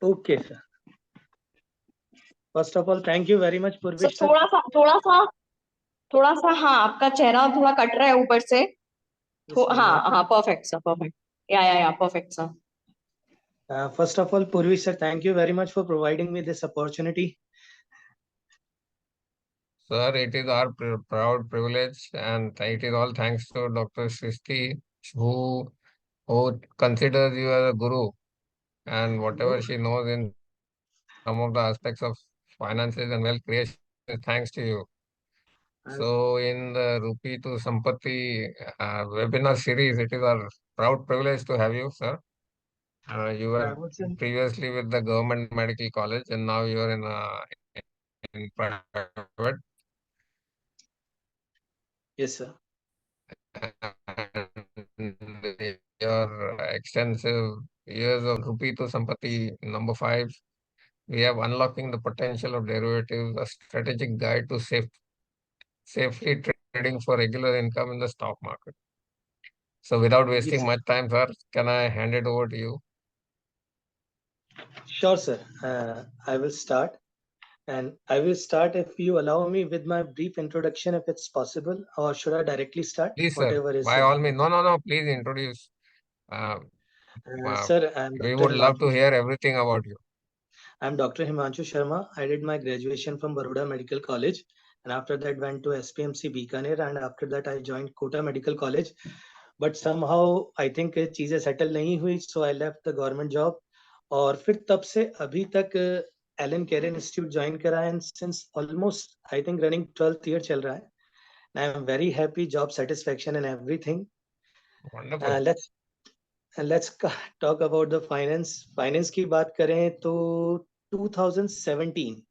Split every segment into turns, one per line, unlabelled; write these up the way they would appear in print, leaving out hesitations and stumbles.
Okay, sir. First of all, thank you very much,
sir
Purvish sir.
थोड़ा सा हाँ, आपका चेहरा थोड़ा कट रहा है ऊपर से। हाँ, परफेक्ट सर, परफेक्ट। या perfect sir.
First of all, Purvish sir, thank you very much for providing me this opportunity.
Sir, it is our proud privilege, and it is all thanks to Dr. Srishti, who considers you as a guru, and whatever she knows in some of the aspects of finances and wealth creation is thanks to you. So, in the Rupee to Sampatti webinar series, it is our proud privilege to have you, sir. You were previously with the government medical college, and now you are in private.
Yes, sir.
And your extensive years of Rupee to Sampatti number 5, we have Unlocking the Potential of Derivatives, a strategic guide to safely trading for regular income in the stock market. So without wasting much time, sir, can I hand it over to you?
Sure, sir. I will start. And I will start, if you allow me, with my brief introduction, if it's possible, or should I directly start?
Please, sir.
Whatever is.
By all means. No. Please introduce.
Sir,
we would love to hear everything about you.
I'm Dr. Himanshu Sharma. I did my graduation from Baroda Medical College, and after that went to SPMC Bikaner, and after that I joined Kota Medical College. But somehow I think चीजें settle नहीं हुई, so I left the government job. और फिर तब से अभी तक Elon Karen institute join करा है, since almost I think running 12th year चल रहा है. I am very happy, job satisfaction and everything.
Wonderful.
Let's talk about the finance. Finance की बात करें तो 2017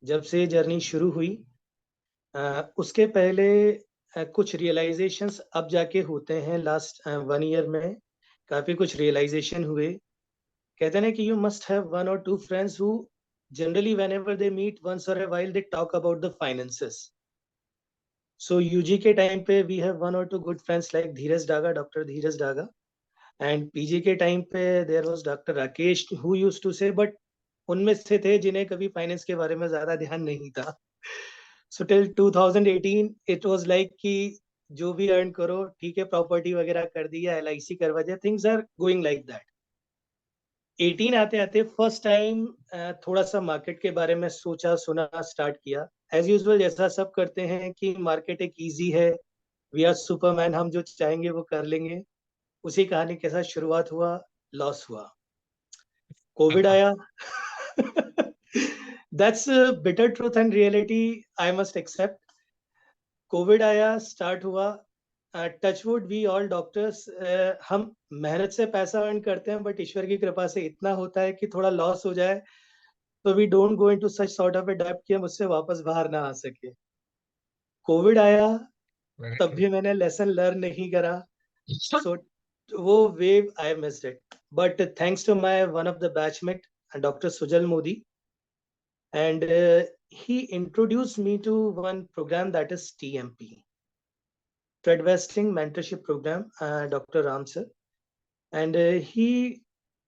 जब से जर्नी शुरू हुई, उसके पहले कुछ रियलाइजेशंस अब जाके होते हैं. लास्ट 1 ईयर में काफी कुछ रियलाइजेशन हुए. कहते हैं कि you must have 1 or 2 friends who generally whenever they meet once or a while they talk about the finances. So UG के टाइम पे we have 1 or 2 good friends like Dheeraj Daga, Dr. Dheeraj Daga. And PG के time पे there was Dr. Rakesh who used to say, but उनमें से थे जिन्हें कभी finance के बारे में ज्यादा ध्यान नहीं था. So till 2018 it was like कि जो भी अर्न करो ठीक है, प्रॉपर्टी वगैरह कर दिया, LIC करवा दिया, things are going like that. 18 आते आते फर्स्ट टाइम थोड़ा सा मार्केट के बारे में सोचा सुना स्टार्ट किया. एज यूजुअल जैसा सब करते हैं कि मार्केट एक इजी है, वी आर सुपरमैन, हम जो चाहेंगे वो कर लेंगे. उसी कहानी के साथ शुरुआत हुआ, लॉस हुआ, कोविड आया. That's bitter truth and reality, I must accept. Covid आया, स्टार्ट हुआ. टचवुड वी ऑल डॉक्टर्स, हम मेहनत से पैसा अर्न करते हैं, बट ईश्वर की कृपा से इतना होता है कि थोड़ा लॉस हो जाए तो we don't go into such sort of a डेब्ट कि हम उससे वापस बाहर ना आ सके. कोविड आया, तब भी मैंने लेसन लर्न नहीं करा. सो वो wave I missed it. But thanks to my one of the batchmate doctor Sujal Modi, and he introduced me to one program that is TMP, Tradvesting Mentorship Program, Dr. Ram sir. And he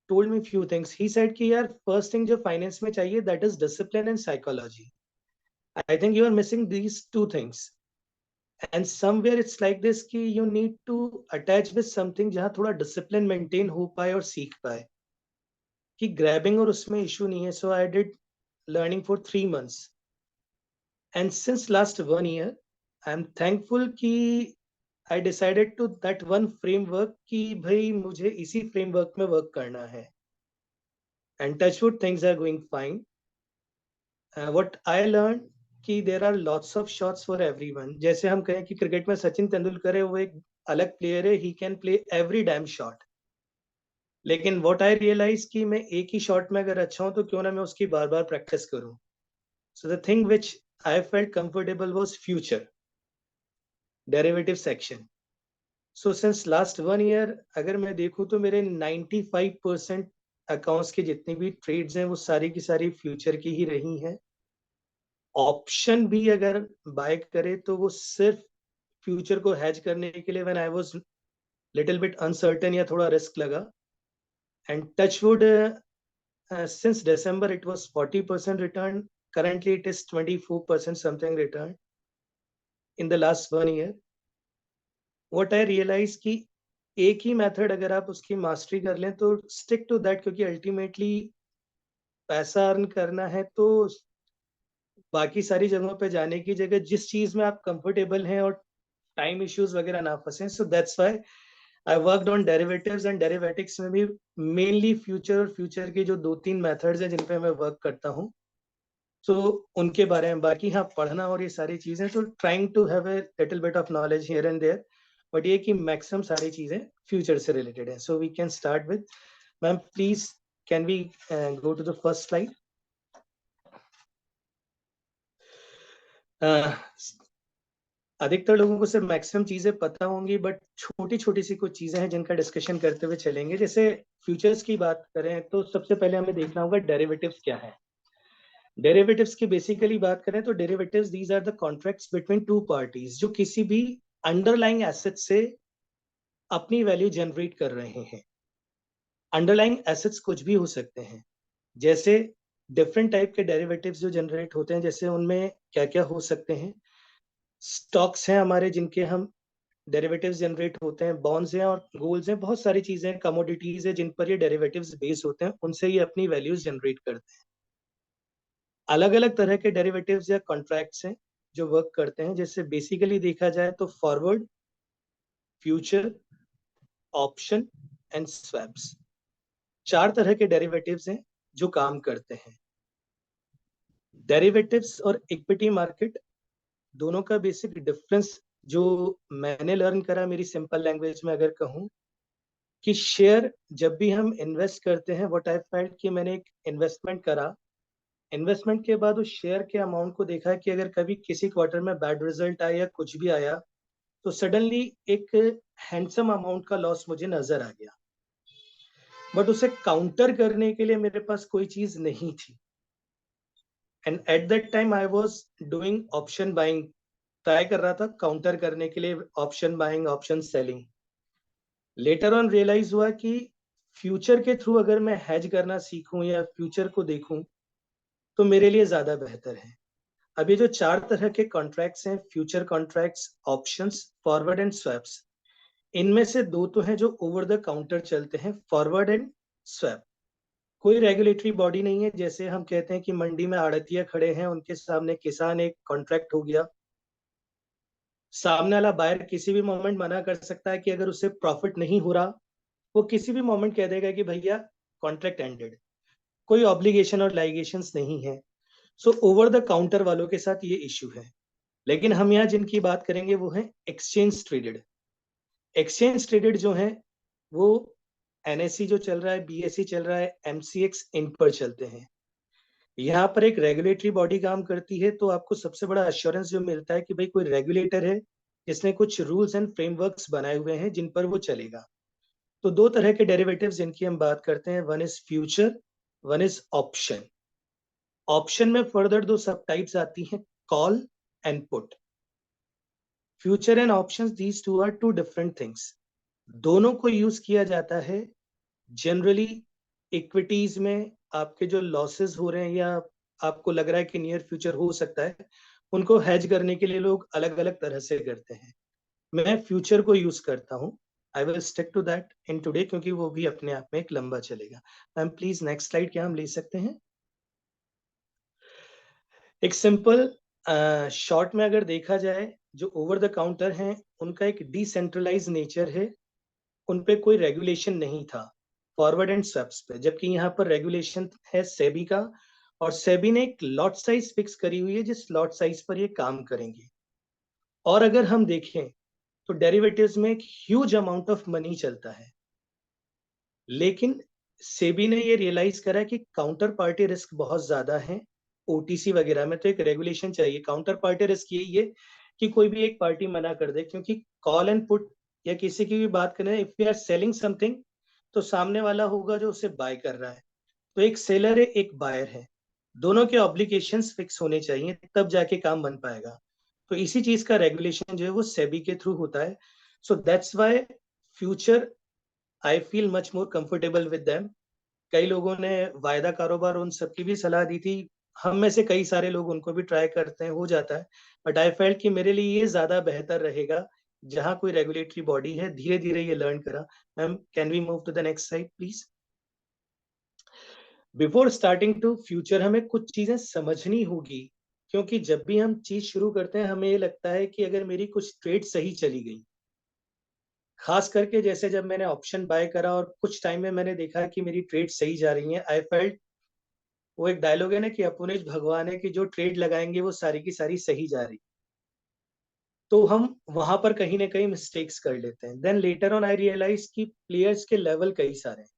told me few things. He said कि यार first thing जो finance में चाहिए, that is discipline and psychology. I think you are missing these two things. And somewhere it's like this कि you need to attach with something जहाँ थोड़ा discipline maintain हो पाए और सीख पाए. कि grabbing और उसमें issue नहीं है. So I did learning for 3 months. And since last 1 year, I'm thankful कि I decided to that one framework कि भाई मुझे इसी framework में work करना है. And touchwood, things are going fine. What I learned कि there are lots of shots for everyone. जैसे हम कहें कि क्रिकेट में सचिन तेंदुलकर है, वो एक अलग प्लेयर है, he can play every damn shot. लेकिन what I realized कि मैं एक ही शॉट में अगर अच्छा हूं तो क्यों ना मैं उसकी बार बार प्रैक्टिस करूं. So the thing which I felt comfortable was future derivative section. So since last 1 year अगर मैं देखूं तो मेरे 95% अकाउंट्स की जितनी भी ट्रेड्स हैं वो सारी की सारी फ्यूचर की ही रही हैं. ऑप्शन भी अगर बाय करे तो वो सिर्फ फ्यूचर को हैज करने के लिए, when I was little bit uncertain या थोड़ा रिस्क लगा. And touchwood since December it was 40% return. Currently it is 24% something return in the last 1 year. What I realize कि एक ही मेथड अगर आप उसकी मास्टरी कर लें तो स्टिक टू दैट, क्योंकि अल्टीमेटली पैसा अर्न करना है तो बाकी सारी जगहों पे जाने की जगह जिस चीज में आप कंफर्टेबल हैं और टाइम इश्यूज वगैरह ना फंसे. So that's why I worked on derivatives and derivatives में भी मेनली फ्यूचर और फ्यूचर की जो 2-3 मेथड्स हैं जिन पे मैं वर्क करता हूँ, सो उनके बारे में. बाकी हाँ, पढ़ना और ये सारी चीजें, तो trying to have a little bit of knowledge here and there, but ये कि मैक्सिमम सारी चीजें फ्यूचर से रिलेटेड है. So we can start with, ma'am please can we go to the first slide. अधिकतर लोगों को सिर्फ मैक्सिमम चीजें पता होंगी, बट छोटी छोटी सी कुछ चीजें हैं जिनका डिस्कशन करते हुए चलेंगे. जैसे फ्यूचर्स की बात करें तो सबसे पहले हमें देखना होगा डेरिवेटिव्स क्या है. डेरिवेटिव्स की बेसिकली बात करें तो derivatives these are the contracts between two parties जो किसी भी अंडरलाइंग एसेट से अपनी वैल्यू जनरेट कर रहे हैं. अंडरलाइंग एसेट्स कुछ भी हो सकते हैं, जैसे डिफरेंट टाइप के डेरिवेटिव्स जो जनरेट होते हैं, जैसे उनमें क्या क्या हो सकते हैं. स्टॉक्स हैं हमारे जिनके हम डेरिवेटिव्स जनरेट होते हैं, बॉन्ड्स हैं और गोल्ड्स हैं, बहुत सारी चीजें, कमोडिटीज है जिन पर ये डेरिवेटिव्स बेस्ड होते हैं, उनसे ये अपनी वैल्यूज जनरेट करते हैं. अलग अलग तरह के डेरिवेटिव्स या कॉन्ट्रैक्ट्स हैं जो वर्क करते हैं. जैसे बेसिकली देखा जाए तो forward, future, option and swaps, 4 तरह के डेरिवेटिव्स हैं जो काम करते हैं. डेरिवेटिव्स और इक्विटी मार्केट दोनों का बेसिक डिफरेंस जो मैंने लर्न करा मेरी सिंपल लैंग्वेज में अगर कहूं, कि शेयर जब भी हम इन्वेस्ट करते हैं, व्हाट आई फेल्ट कि मैंने एक इन्वेस्टमेंट करा, इन्वेस्टमेंट के बाद उस शेयर के अमाउंट को देखा कि अगर कभी किसी क्वार्टर में बैड रिजल्ट आया या कुछ भी आया तो सडनली एक हैंडसम अमाउंट का लॉस मुझे नजर आ गया, बट उसे काउंटर करने के लिए मेरे पास कोई चीज नहीं थी. And at that time I was doing option buying, try कर रहा था काउंटर करने के लिए option buying, option selling. Later on realise हुआ कि फ्यूचर के थ्रू अगर मैं हेज करना सीखूं या फ्यूचर को देखूं तो मेरे लिए ज्यादा बेहतर है. अब ये जो 4 तरह के कॉन्ट्रैक्ट्स हैं, future contracts, options, forward and swaps, इनमें से 2 तो हैं जो ओवर द काउंटर चलते हैं, फॉरवर्ड एंड स्वैप. कोई रेगुलेटरी बॉडी नहीं है. जैसे हम कहते हैं कि मंडी में आड़तिया खड़े हैं, उनके सामने किसान, एक कॉन्ट्रैक्ट हो गया, सामने वाला बायर किसी भी मोमेंट मना कर सकता है कि अगर उससे प्रॉफिट नहीं हो रहा, वो किसी भी मोमेंट कह देगा कि भैया कॉन्ट्रैक्ट एंडेड. कोई ऑब्लिगेशन और लाइगेशंस नहीं है. सो ओवर द काउंटर वालों के साथ ये इश्यू है. लेकिन हम यहाँ जिनकी बात करेंगे वो है एक्सचेंज ट्रेडेड. एक्सचेंज ट्रेडेड जो है वो एनएससी जो चल रहा है, बीएससी चल रहा है, एमसीएक्स, इन पर चलते हैं. यहाँ पर एक रेगुलेटरी बॉडी काम करती है, तो आपको सबसे बड़ा अश्योरेंस जो मिलता है कि भाई कोई रेगुलेटर है जिसने कुछ रूल्स एंड फ्रेमवर्क्स बनाए हुए हैं जिन पर वो चलेगा. तो 2 तरह के डेरिवेटिव्स जिनकी हम बात करते हैं, one is future, one is option. Option में फर्दर 2 सब टाइप्स आती हैं, call and put. Future and options, these two are 2 different things. दोनों को यूज किया जाता है जनरली इक्विटीज में. आपके जो लॉसेस हो रहे हैं या आपको लग रहा है कि नियर फ्यूचर हो सकता है, उनको हेज करने के लिए लोग अलग अलग तरह से करते हैं. मैं फ्यूचर को यूज करता हूँ. I will stick to that in today, क्योंकि वो भी अपने आप में एक लंबा चलेगा. मैम प्लीज नेक्स्ट स्लाइड क्या हम ले सकते हैं. एक सिंपल शॉर्ट में अगर देखा जाए, जो ओवर द काउंटर हैं उनका एक डिसेंट्रलाइज नेचर है, उन पे कोई रेगुलेशन नहीं था फॉरवर्ड एंड स्वैप्स पे, जबकि यहाँ पर रेगुलेशन है सेबी का, और सेबी ने एक लॉट साइज फिक्स करी हुई है जिस लॉट साइज पर ये काम करेंगे. और अगर हम देखें तो डेरिवेटिव्स में एक ह्यूज अमाउंट ऑफ मनी चलता है, लेकिन सेबी ने ये रियलाइज करा कि काउंटर पार्टी रिस्क बहुत ज्यादा है. ओटीसी वगैरह में तो एक रेगुलेशन चाहिए. काउंटर पार्टी रिस्क यही है कि कोई भी एक पार्टी मना कर दे, क्योंकि कॉल एंड पुट या किसी की भी बात करें, if we are selling something तो सामने वाला होगा जो उसे बाय कर रहा है. तो एक सेलर है, एक बायर है, दोनों के ऑब्लिगेशंस फिक्स होने चाहिए, तब जाके काम बन पाएगा. तो इसी चीज का रेगुलेशन जो है वो सेबी के थ्रू होता है. So that's why future I feel much more comfortable with them. कई लोगों ने वायदा कारोबार उन सबकी भी सलाह दी थी। हम में से कई सारे लोग उनको भी ट्राई करते हैं, हो जाता है, बट आई फेल्ट कि मेरे लिए ये ज्यादा बेहतर रहेगा जहां कोई रेगुलेटरी बॉडी है, धीरे धीरे ये लर्न करा। Ma'am, can we move to the next slide please? Before starting to future, हमें कुछ चीजें समझनी होगी, क्योंकि जब भी हम चीज शुरू करते हैं हमें ये लगता है कि अगर मेरी कुछ ट्रेड सही चली गई, खास करके जैसे जब मैंने ऑप्शन बाय करा और कुछ टाइम में मैंने देखा कि मेरी ट्रेड सही जा रही है, आई फेल्ट, वो एक डायलॉग है ना कि अपुनेज भगवान है, कि जो ट्रेड लगाएंगे वो सारी की सारी सही जा रही, तो हम वहां पर कहीं ना कहीं मिस्टेक्स कर लेते हैं। Then later on I realise कि प्लेयर्स के लेवल कई सारे हैं।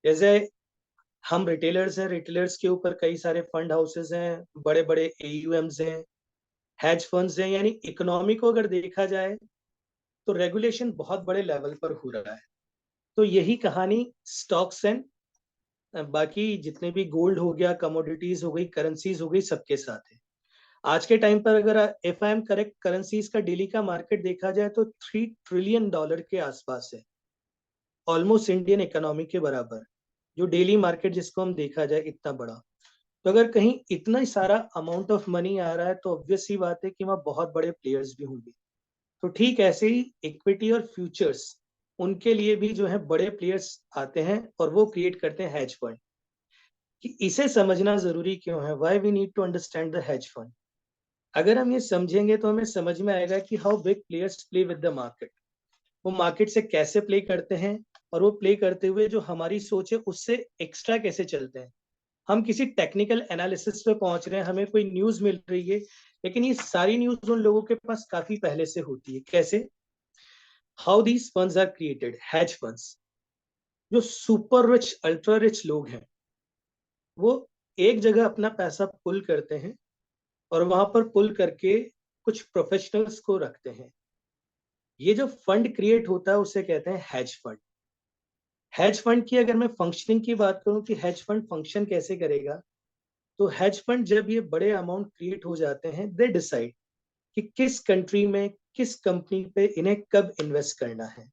जैसे हम रिटेलर्स हैं, रिटेलर्स के ऊपर कई सारे फंड हाउसेस हैं, बड़े बड़े एयूएम्स हैं, हैज फंड्स हैं, यानी इकोनॉमी को अगर देखा जाए तो रेगुलेशन बहुत बड़े लेवल पर हो रहा है। तो यही कहानी स्टॉक्स एंड बाकी जितने भी गोल्ड हो गया, कमोडिटीज हो गई, करेंसीज हो गई, सबके साथ है। आज के टाइम पर अगर if I am correct, currencies का डेली का मार्केट देखा जाए तो $3 ट्रिलियन के आसपास है, ऑलमोस्ट इंडियन इकोनॉमी के बराबर। जो डेली मार्केट जिसको हम देखा जाए इतना बड़ा, तो अगर कहीं इतना सारा अमाउंट ऑफ मनी आ रहा है तो ऑब्वियस सी बात है कि वहाँ बहुत बड़े प्लेयर्स भी होंगे। तो ठीक ऐसे ही इक्विटी और फ्यूचर्स, उनके लिए भी जो है बड़े प्लेयर्स आते हैं और वो क्रिएट करते हैं हेज फंड। कि इसे समझना जरूरी क्यों है, why we need to understand the hedge fund. अगर हम ये समझेंगे तो हमें समझ में आएगा कि how big players play with the market, वो मार्केट से कैसे प्ले करते हैं, और वो प्ले करते हुए जो हमारी सोच है उससे एक्स्ट्रा कैसे चलते हैं। हम किसी टेक्निकल एनालिसिस पे पहुंच रहे हैं, हमें कोई न्यूज मिल रही है, लेकिन ये सारी न्यूज उन लोगों के पास काफी पहले से होती है। कैसे? How these funds are created, hedge funds. जो सुपर रिच, अल्ट्रा रिच लोग हैं, वो एक जगह अपना पैसा पुल करते हैं और वहां पर पुल करके कुछ प्रोफेशनल्स को रखते हैं। ये जो फंड क्रिएट होता है उसे कहते हैं हेज फंड। हेज फंड की अगर मैं फंक्शनिंग की बात करूं कि हेज फंड फंक्शन कैसे करेगा, तो हेज फंड जब ये बड़े अमाउंट क्रिएट हो जाते हैं, दे डिसाइड कि किस कंट्री में किस कंपनी पे इन्हें कब इन्वेस्ट करना है।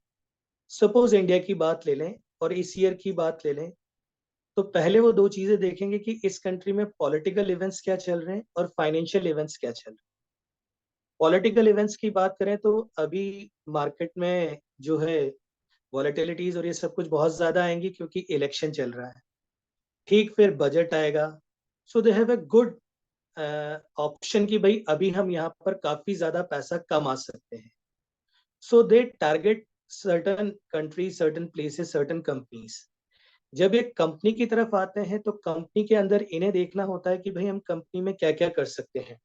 सपोज इंडिया की बात ले लें और इस ईयर की बात ले लें, तो पहले वो दो चीजें देखेंगे कि इस कंट्री में पॉलिटिकल इवेंट्स क्या चल रहे हैं और फाइनेंशियल इवेंट्स क्या चल रहे हैं। पॉलिटिकल इवेंट्स की बात करें तो अभी मार्केट में जो है वॉलेटिलिटीज और ये सब कुछ बहुत ज्यादा आएंगी क्योंकि इलेक्शन चल रहा है। ठीक, फिर बजट आएगा, so they have a good option कि भाई अभी हम यहाँ पर काफी ज्यादा पैसा कमा सकते हैं। So they target certain country, certain places, certain companies. जब एक कंपनी की तरफ आते हैं तो कंपनी के अंदर इन्हें देखना होता है कि भाई हम कंपनी में क्या क्या कर सकते हैं।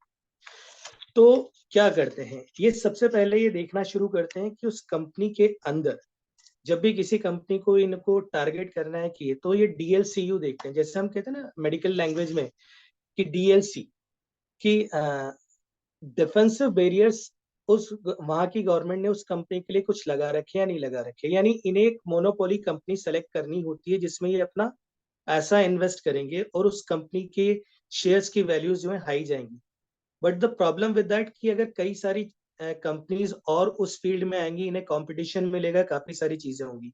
तो क्या करते हैं, ये सबसे पहले ये देखना शुरू करते हैं कि उस कंपनी के अंदर जब भी किसी कंपनी को इनको टारगेट करना है कि तो ये डीएलसीयू देखते हैं, जैसे हम कहते हैं ना मेडिकल लैंग्वेज में कि डीएलसी की डिफेंसिव बैरियर्स, उस वहां की गवर्नमेंट ने उस कंपनी के लिए कुछ लगा रखे या नहीं लगा रखे। यानी इन्हें एक मोनोपोली कंपनी सेलेक्ट करनी होती है जिसमें ये अपना पैसा इन्वेस्ट करेंगे और उस कंपनी के शेयर्स की वैल्यूज जो है हाई जाएंगी। But the problem with that कि अगर कई सारी कंपनीज और उस फील्ड में आएंगी, इन्हें कंपटीशन मिलेगा, काफी सारी चीजें होंगी।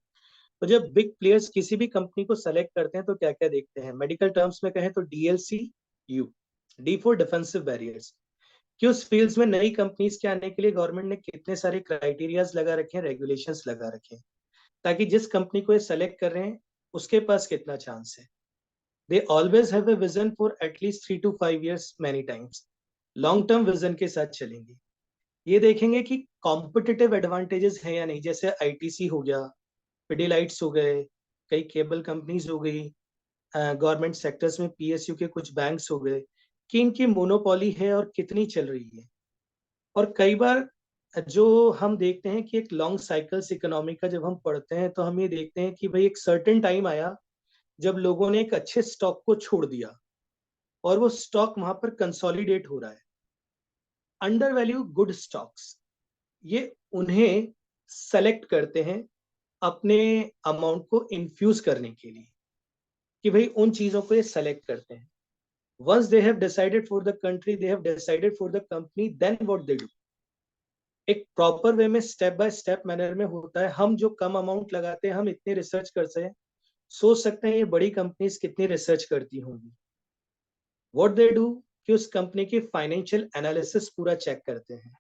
तो जब बिग प्लेयर्स किसी भी कंपनी को सेलेक्ट करते हैं तो क्या क्या देखते हैं, मेडिकल टर्म्स में कहें तो DLC you, D for defensive barriers, कि उस फील्ड्स में नई कंपनीज के आने के लिए गवर्नमेंट ने कितने सारे क्राइटेरियाज लगा रखे हैं, रेगुलेशंस लगा रखे हैं, ताकि जिस कंपनी को ये सेलेक्ट कर रहे हैं उसके पास कितना चांस है। They always have a vision for at least 3 to 5 years, many times long term vision के साथ चलेंगे। ये देखेंगे कि कॉम्पिटिटिव एडवांटेजेस है या नहीं, जैसे आईटीसी हो गया, पिडिलाइट्स हो गए, कई केबल कंपनीज हो गई, गवर्नमेंट सेक्टर्स में पीएसयू के कुछ बैंक्स हो गए, कि इनकी मोनोपोली है और कितनी चल रही है। और कई बार जो हम देखते हैं कि एक लॉन्ग साइकिल्स इकोनॉमी का जब हम पढ़ते हैं तो हम ये देखते हैं कि भाई एक सर्टेन टाइम आया जब लोगों ने एक अच्छे स्टॉक को छोड़ दिया और वो स्टॉक वहां पर कंसोलिडेट हो रहा है। अंडर वैल्यू गुड स्टॉक्स, ये उन्हें सेलेक्ट करते हैं अपने अमाउंट को इन्फ्यूज करने के लिए, कि भाई उन चीजों को ये सेलेक्ट करते हैं। once they have decided for the country, they have decided for the company, then what they do, एक प्रॉपर वे में स्टेप बाय स्टेप मैनर में होता है। हम जो कम अमाउंट लगाते हैं, हम इतने रिसर्च करते हैं, सोच सकते हैं ये बड़ी कंपनीज कितनी रिसर्च करती होंगी। व्हाट दे डू कि उस कंपनी की फाइनेंशियल एनालिसिस पूरा चेक करते हैं,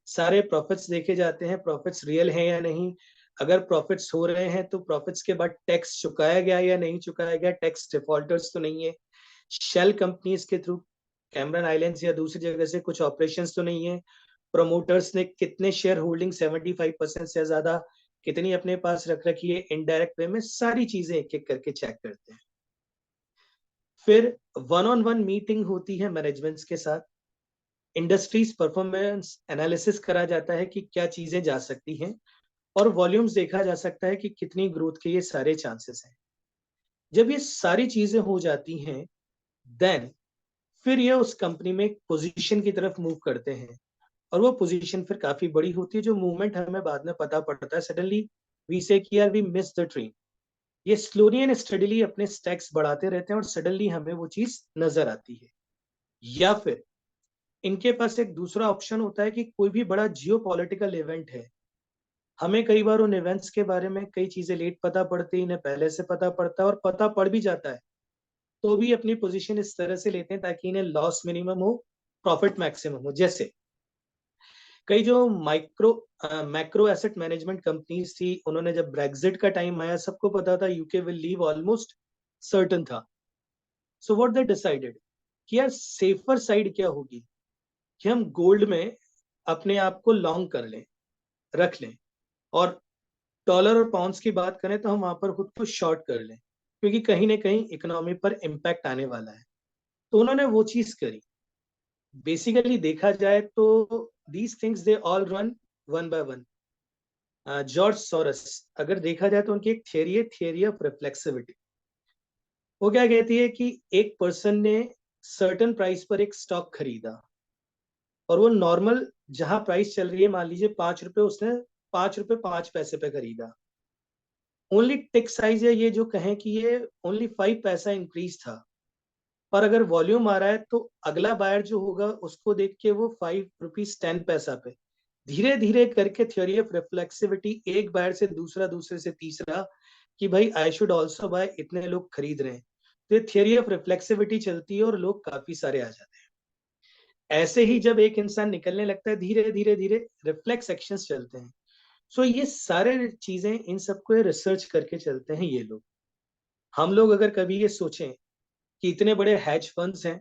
सारे प्रॉफिट्स देखे जाते हैं, प्रॉफिट्स रियल हैं या नहीं, अगर प्रॉफिट्स हो रहे हैं तो प्रॉफिट्स के बाद टैक्स चुकाया गया या नहीं चुकाया गया, टैक्स डिफॉल्टर्स तो नहीं है, शेल कंपनीज के थ्रू कैमरन आइलैंड्स या दूसरी जगह से कुछ ऑपरेशंस तो नहीं है, प्रमोटर्स ने कितने शेयर होल्डिंग 75% से ज्यादा कितनी अपने पास रख रखी है इनडायरेक्ट वे में, सारी चीजें एक एक करके चेक करते हैं। फिर वन ऑन वन मीटिंग होती है मैनेजमेंट्स के साथ, इंडस्ट्रीज परफॉर्मेंस एनालिसिस करा जाता है कि क्या चीजें जा सकती हैं, और वॉल्यूम्स देखा जा सकता है कि कितनी ग्रोथ के ये सारे चांसेस हैं। जब ये सारी चीजें हो जाती हैं, देन फिर ये उस कंपनी में एक पोजीशन की तरफ मूव करते हैं, और वो पोजीशन फिर काफी बड़ी होती है, जो मूवमेंट हमें बाद में पता पड़ता है, सडनली वी से कि यार वी मिस द ट्रेन। ये स्लोली एंड स्टडीली अपने स्टैक्स बढ़ाते रहते हैं और सडनली हमें वो चीज नजर आती है। या फिर इनके पास एक दूसरा ऑप्शन होता है कि कोई भी बड़ा जियो पॉलिटिकल इवेंट है, हमें कई बार उन इवेंट्स के बारे में कई चीजें लेट पता पड़ती है, इन्हें पहले से पता पड़ता है, और पता पड़ भी जाता है तो भी अपनी पोजीशन इस तरह से लेते हैं ताकि इन्हें लॉस मिनिमम हो, प्रॉफिट मैक्सिमम हो। जैसे कई जो मैक्रो एसेट मैनेजमेंट कंपनीज थी, उन्होंने जब ब्रेग्जिट का टाइम आया, सबको पता था UK will leave, almost certain था। सो व्हाट दे डिसाइडेड कि यार सेफर साइड क्या होगी कि हम गोल्ड में अपने आप को लॉन्ग कर लें, रख लें, और डॉलर और पाउंड्स की बात करें तो हम वहां पर खुद को शॉर्ट कर लें, क्योंकि कहीं ना कहीं इकोनॉमी पर इम्पैक्ट आने वाला है। तो उन्होंने वो चीज करी। बेसिकली देखा जाए तो these things they all run one by one. George Soros, अगर देखा जाए तो उनकी एक थियरी है, थियरी ऑफ रिफ्लेक्सिविटी। वो क्या कहती है कि एक पर्सन ने सर्टेन प्राइस पर एक स्टॉक खरीदा, और वो नॉर्मल जहां प्राइस चल रही है, मान लीजिए 5 रुपए, उसने 5 रुपए 5 पैसे पे खरीदा। ओनली टिक साइज है ये जो कहें कि ये ओनली 5 पैसा इंक्रीज था, पर अगर वॉल्यूम आ रहा है तो अगला बायर जो होगा उसको देख के वो 5 रुपीज 10 पैसा पे धीरे धीरे करके, थ्योरी ऑफ रिफ्लेक्सिविटी, एक बायर से दूसरा, दूसरे से तीसरा, कि भाई आई शुड ऑल्सो बाय, इतने लोग खरीद रहे हैं, तो ये थियरी ऑफ रिफ्लेक्सिविटी चलती है और लोग काफी सारे आ जाते हैं। ऐसे ही जब एक इंसान निकलने लगता है, धीरे धीरे धीरे रिफ्लेक्स एक्शंस चलते हैं। सो ये सारे चीजें, इन सबको रिसर्च करके चलते हैं ये लोग। हम लोग अगर कभी ये सोचें कि इतने बड़े हैज फंड्स हैं,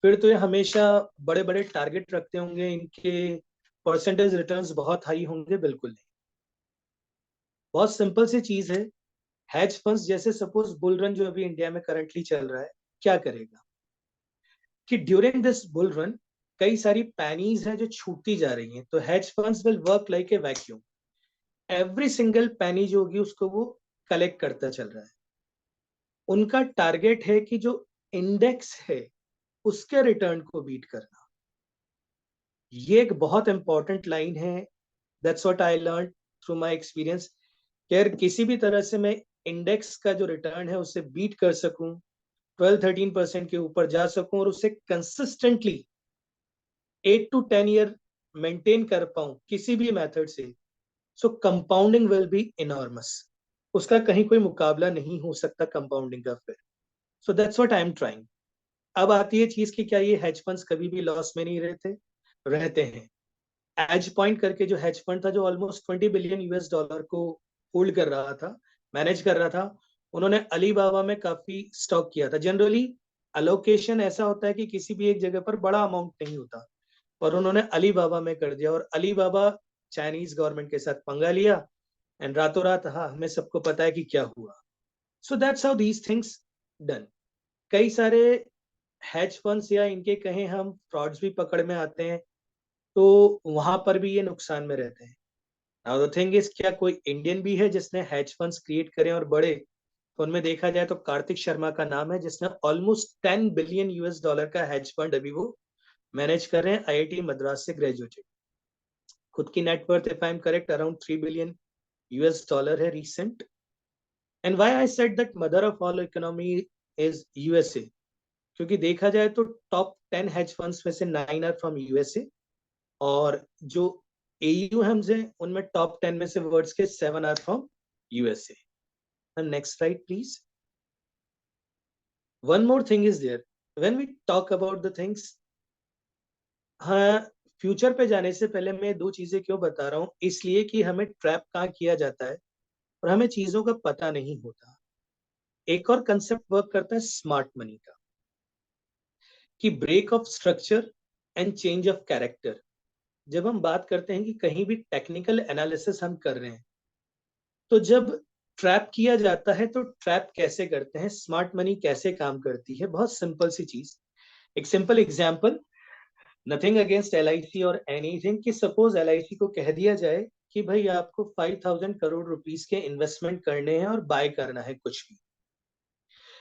फिर तो ये हमेशा बड़े बड़े टारगेट रखते होंगे, इनके परसेंटेज रिटर्न्स बहुत हाई होंगे, बिल्कुल नहीं। बहुत सिंपल सी चीज है। हैज फंड्स जैसे सपोज बुल रन जो अभी इंडिया में करंटली चल रहा है, क्या करेगा कि ड्यूरिंग दिस बुल रन कई सारी पैनीज हैं जो छूटती जा रही हैं, तो has funds will work like a vacuum. Every single पैनी जो होगी उसको वो कलेक्ट करता चल रहा है। उनका टारगेट है कि जो इंडेक्स है उसके रिटर्न को बीट करना। ये एक बहुत इंपॉर्टेंट लाइन है। That's what I learn through my experience. यार किसी भी तरह से मैं इंडेक्स का जो रिटर्न है उसे बीट कर सकूं, 12-13% के ऊपर जा सकूं, और उसे कंसिस्टेंटली 8 to 10 ईयर मेंटेन कर पाऊं किसी भी मेथड से, सो कंपाउंडिंग विल बी इनॉर्मस। उसका कहीं कोई मुकाबला नहीं हो सकता कंपाउंडिंग का फिर। So that's what I am trying. अब आती है चीज की, क्या ये हेज फंड्स कभी भी लॉस में नहीं रहते? रहते हैं। एज पॉइंट करके जो हेज फंड था, जो ऑलमोस्ट 20 बिलियन यूएस डॉलर को होल्ड कर रहा था, मैनेज कर रहा था, उन्होंने अलीबाबा में काफी स्टॉक किया था। जनरली अलोकेशन ऐसा होता है कि किसी भी एक जगह पर बड़ा अमाउंट नहीं होता, पर उन्होंने अलीबाबा में कर दिया, और अलीबाबा चाइनीज गवर्नमेंट के साथ पंगा लिया, एंड रातों रात, हाँ, हमें सबको पता है कि क्या हुआ। So that's how these things done. कई सारे हैज फंड्स या इनके कहें हम फ्रॉड्स भी पकड़ में आते हैं, तो वहां पर भी ये नुकसान में रहते हैं। नाउ द थिंग इज, क्या कोई इंडियन भी है जिसने हैज फंड्स क्रिएट करे और बड़े? तो उनमें देखा जाए तो कार्तिक शर्मा का नाम है, जिसने ऑलमोस्ट 10 बिलियन यूएस डॉलर का हैज फंड अभी वो मैनेज कर रहे हैं, आईआईटी मद्रास से ग्रेजुएटेड। खुद की net worth, if I am correct, around 3 billion US dollar है recent. And why I said that mother of all economy is USA, क्योंकि देखा जाए तो टॉप 10 हेज फंड्स में से 9 आर फ्रॉम यूएसए, और जो एयू हैं उनमें टॉप 10 में से वर्ड्स के 7 are from USA. And next slide, please. One more thing is there. When we talk about the things, हाँ, फ्यूचर पे जाने से पहले मैं दो चीजें क्यों बता रहा हूँ, इसलिए कि हमें ट्रैप कहाँ किया जाता है और हमें चीजों का पता नहीं होता। एक और कंसेप्ट वर्क करता है स्मार्ट मनी का, कि break of structure and change of character. जब हम बात करते हैं कि कहीं भी टेक्निकल एनालिसिस हम कर रहे हैं, तो जब ट्रैप किया जाता है तो ट्रैप कैसे करते हैं, स्मार्ट मनी कैसे काम करती है। बहुत सिंपल सी चीज, एक simple example, nothing against LIC और एनीथिंग, कि सपोज LIC को कह दिया जाए कि भाई आपको 5000 करोड़ रुपीस के इन्वेस्टमेंट करने हैं और बाय करना है कुछ भी।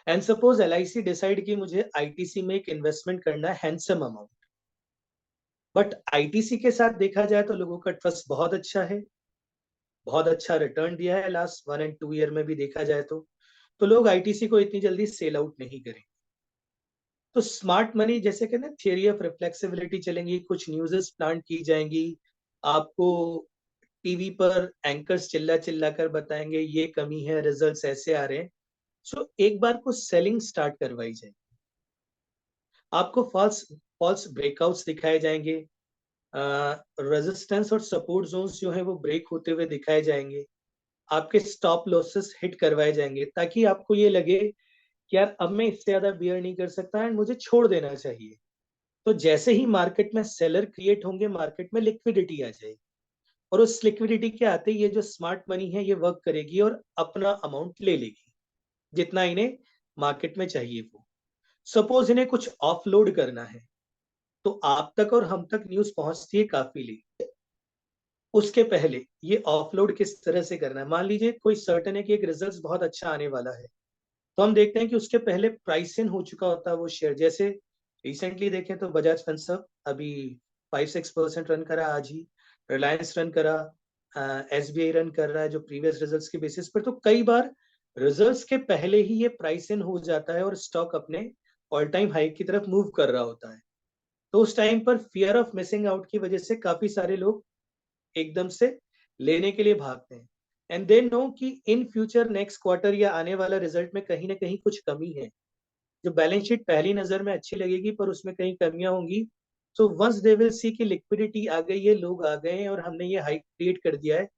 एंड सपोज LIC डिसाइड कि मुझे ITC में एक इन्वेस्टमेंट करना है हैंडसम अमाउंट, बट ITC के साथ देखा जाए तो लोगों का ट्रस्ट बहुत अच्छा है, बहुत अच्छा रिटर्न दिया है लास्ट 1 एंड 2 ईयर में भी देखा जाए तो लोग ITC को इतनी जल्दी सेल आउट नहीं करेंगे। तो स्मार्ट मनी जैसे कहते हैं थियरी ऑफ रिफ्लेक्सिबिलिटी चलेंगी, कुछ न्यूज़ेस प्लांट की जाएंगी, आपको टीवी पर एंकर्स चिल्ला चिल्ला कर बताएंगे ये कमी है, रिजल्ट्स ऐसे आ रहे हैं। सो एक बार को सेलिंग स्टार्ट करवाई जाए, आपको फॉल्स फॉल्स ब्रेकआउट्स दिखाए जाएंगे, रेजिस्टेंस और सपोर्ट जोन्स जो है वो ब्रेक होते हुए दिखाए जाएंगे, आपके स्टॉप लॉसेस हिट करवाए जाएंगे, ताकि आपको ये लगे कि यार अब मैं इससे ज्यादा बियर नहीं कर सकता एंड मुझे छोड़ देना चाहिए। तो जैसे ही मार्केट में सेलर क्रिएट होंगे, मार्केट में लिक्विडिटी आ जाएगी, और उस लिक्विडिटी के आते ही ये जो स्मार्ट मनी है ये वर्क करेगी और अपना अमाउंट ले लेगी जितना इन्हें मार्केट में चाहिए वो। सपोज इन्हें कुछ ऑफलोड करना है, तो आप तक और हम तक न्यूज पहुंचती है काफी लेट। उसके पहले ये ऑफलोड किस तरह से करना है, मान लीजिए कोई सर्टन है कि एक रिजल्ट बहुत अच्छा आने वाला है, तो हम देखते हैं कि उसके पहले प्राइस इन हो चुका होता है वो शेयर। जैसे रिसेंटली देखें तो बजाज फिनसर्व अभी 5-6% रन करा आज ही, रिलायंस रन करा, SBI रन कर रहा है जो प्रीवियस रिजल्ट्स के बेसिस पर। तो कई बार रिजल्ट्स के पहले ही ये प्राइस इन हो जाता है और स्टॉक अपने ऑल टाइम हाई की तरफ मूव कर रहा होता है। तो उस टाइम पर फियर ऑफ मिसिंग आउट की वजह से काफी सारे लोग एकदम से लेने के लिए भागते हैं, एंड दे नो कि इन फ्यूचर नेक्स्ट क्वार्टर या आने वाला रिजल्ट में कहीं ना कहीं कुछ कमी है, जो बैलेंस शीट पहली नजर में अच्छी लगेगी पर उसमें कहीं कमियां होंगी। So once they will see कि लिक्विडिटी आ गई है, लोग आ गए हैं और हमने ये हाइक क्रिएट कर दिया है,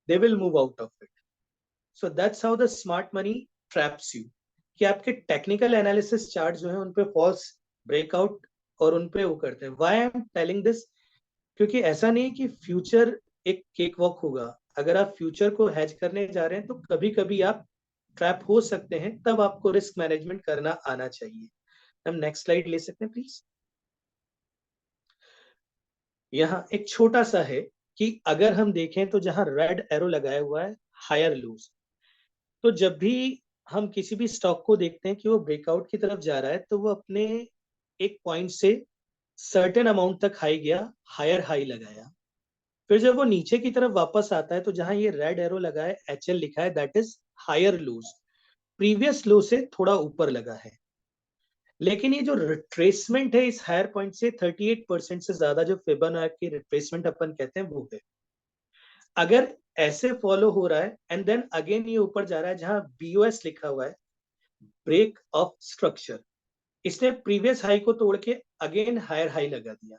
they will move out of it. So that's how the smart money traps you, कि आपके टेक्निकल एनालिसिस चार्ट जो है उन पे फॉल्स ब्रेकआउट और उन पे वो करते हैं। Why I am telling this, क्योंकि ऐसा नहीं कि फ्यूचर एक केक वॉक होगा। अगर आप फ्यूचर को हैज करने जा रहे हैं तो कभी कभी आप ट्रैप हो सकते हैं, तब आपको रिस्क मैनेजमेंट करना आना चाहिए। हम नेक्स्ट स्लाइड ले सकते हैं प्लीज। यहाँ एक छोटा सा है कि अगर हम देखें तो जहां रेड एरो लगाया हुआ है हायर लूज, तो जब भी हम किसी भी स्टॉक को देखते हैं कि वो ब्रेकआउट की तरफ जा रहा है, तो वो अपने एक पॉइंट से सर्टेन अमाउंट तक हाई गया, हायर हाई लगाया, फिर जब वो नीचे की तरफ वापस आता है तो जहां ये रेड एरो लगा है HL लिखा है, that is higher lows, previous low से थोड़ा ऊपर लगा है। लेकिन ये जो रिट्रेसमेंट है इस हायर पॉइंट से 38% से ज्यादा, जो फिबोनाची रिट्रेसमेंट अपन कहते हैं वो है। अगर ऐसे फॉलो हो रहा है एंड देन अगेन ये ऊपर जा रहा है, जहां BOS लिखा हुआ है, ब्रेक ऑफ स्ट्रक्चर, इसने प्रीवियस हाई को तोड़ के अगेन हायर हाई लगा दिया।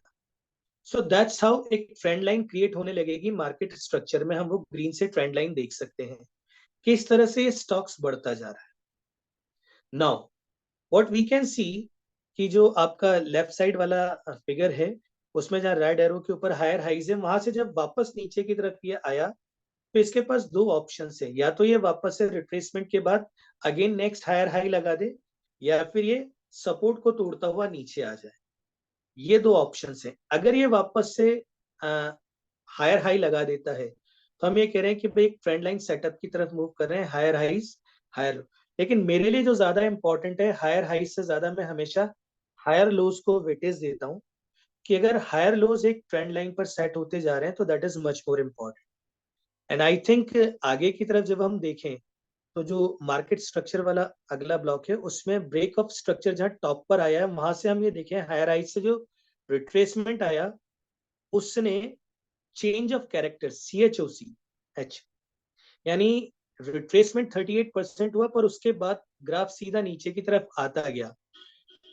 सो दैट्स हाउ एक ट्रेंड लाइन क्रिएट होने लगेगी मार्केट स्ट्रक्चर में। हम वो ग्रीन से ट्रेंड लाइन देख सकते हैं कि इस तरह से ये स्टॉक्स बढ़ता जा रहा है। Now what we can see, कि जो आपका लेफ्ट साइड वाला फिगर है उसमें जहां रेड एरो के ऊपर हायर हाइज है, वहां से जब वापस नीचे की तरफ ये आया तो इसके पास दो ऑप्शन है, या तो ये वापस से रिट्रेसमेंट के बाद अगेन नेक्स्ट हायर हाई लगा दे, या फिर ये सपोर्ट को तोड़ता हुआ नीचे आ जाए। ये दो ऑप्शन है। अगर ये वापस से हायर हाई लगा देता है तो हम ये कह रहे हैं कि भाई एक ट्रेंड लाइन सेटअप की तरफ मूव कर रहे हैं, हायर हाइज हायर। लेकिन मेरे लिए जो ज्यादा इंपॉर्टेंट है, हायर हाइज से ज्यादा मैं हमेशा हायर लोज को वेटेज देता हूँ, कि अगर हायर लोज एक ट्रेंड लाइन पर सेट होते जा रहे हैं तो that is much more important. And I think आगे की तरफ जब हम देखें तो जो मार्केट स्ट्रक्चर वाला अगला ब्लॉक है उसमें ब्रेक ऑफ स्ट्रक्चर जहां टॉप पर आया है, वहां से हम ये देखें हायर हाइज से जो रिट्रेसमेंट आया उसने चेंज ऑफ कैरेक्टर CHOC यानी रिट्रेसमेंट 38% हुआ, पर उसके बाद ग्राफ सीधा नीचे की तरफ आता गया।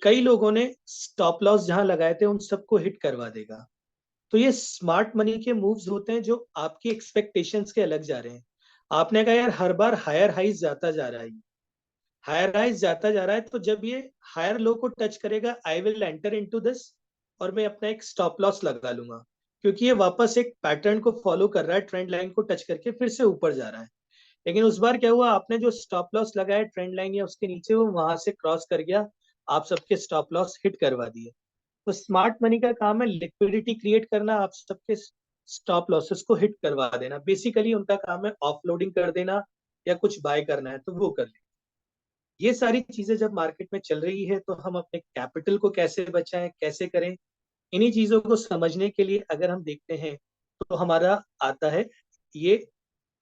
कई लोगों ने स्टॉप लॉस जहां लगाए थे उन सबको हिट करवा देगा। तो ये स्मार्ट मनी के मूव्स होते हैं जो आपकी एक्सपेक्टेशंस के अलग जा रहे हैं। आपने कहा यार हर बार हायर हाइज जाता जा रहा है, हायर हाइज जाता जा रहा है, तो जब ये हायर लो को टच करेगा I will enter into this और मैं अपना एक स्टॉप लॉस लगा लूंगा, क्योंकि ये वापस एक पैटर्न को फॉलो कर रहा है, ट्रेंड लाइन को टच करके फिर से ऊपर जा रहा है। लेकिन उस बार क्या हुआ, आपने जो स्टॉप लॉस लगाया ट्रेंड लाइन या उसके नीचे, वो वहां से क्रॉस कर गया, आप सबके स्टॉप लॉस हिट करवा दिए। तो स्मार्ट मनी का काम है लिक्विडिटी क्रिएट करना, आप सबके स्टॉप लॉसेस को हिट करवा देना। बेसिकली उनका काम है ऑफलोडिंग कर देना या कुछ बाय करना है तो वो कर ले। ये सारी चीजें जब मार्केट में चल रही है तो हम अपने कैपिटल को कैसे बचाएं, कैसे करें, इन्हीं चीजों को समझने के लिए अगर हम देखते हैं तो हमारा आता है ये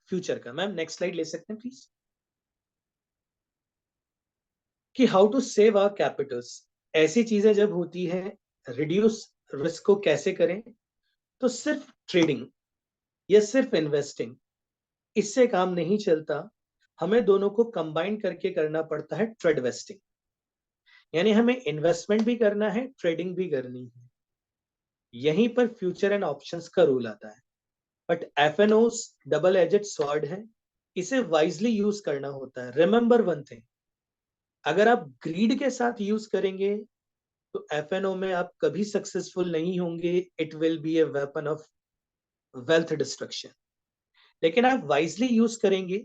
फ्यूचर का। मैम नेक्स्ट स्लाइड ले सकते हैं प्लीज, कि how to save our capitals. ऐसी चीजें जब होती हैं, रिड्यूस रिस्क को कैसे करें, तो सिर्फ ट्रेडिंग या सिर्फ इन्वेस्टिंग इससे काम नहीं चलता, हमें दोनों को कंबाइन करके करना पड़ता है ट्रेड वेस्टिंग। यानी हमें इन्वेस्टमेंट भी करना है, ट्रेडिंग भी करनी है। यहीं पर फ्यूचर एंड ऑप्शंस का रोल आता है। बट एफएनओस डबल एजेड स्वॉर्ड है, इसे वाइजली यूज करना होता है। रिमेंबर वन थिंग, अगर आप ग्रीड के साथ यूज करेंगे तो एफएनओ में आप कभी सक्सेसफुल नहीं होंगे, it will be a weapon of wealth destruction. लेकिन आप वाइजली यूज करेंगे,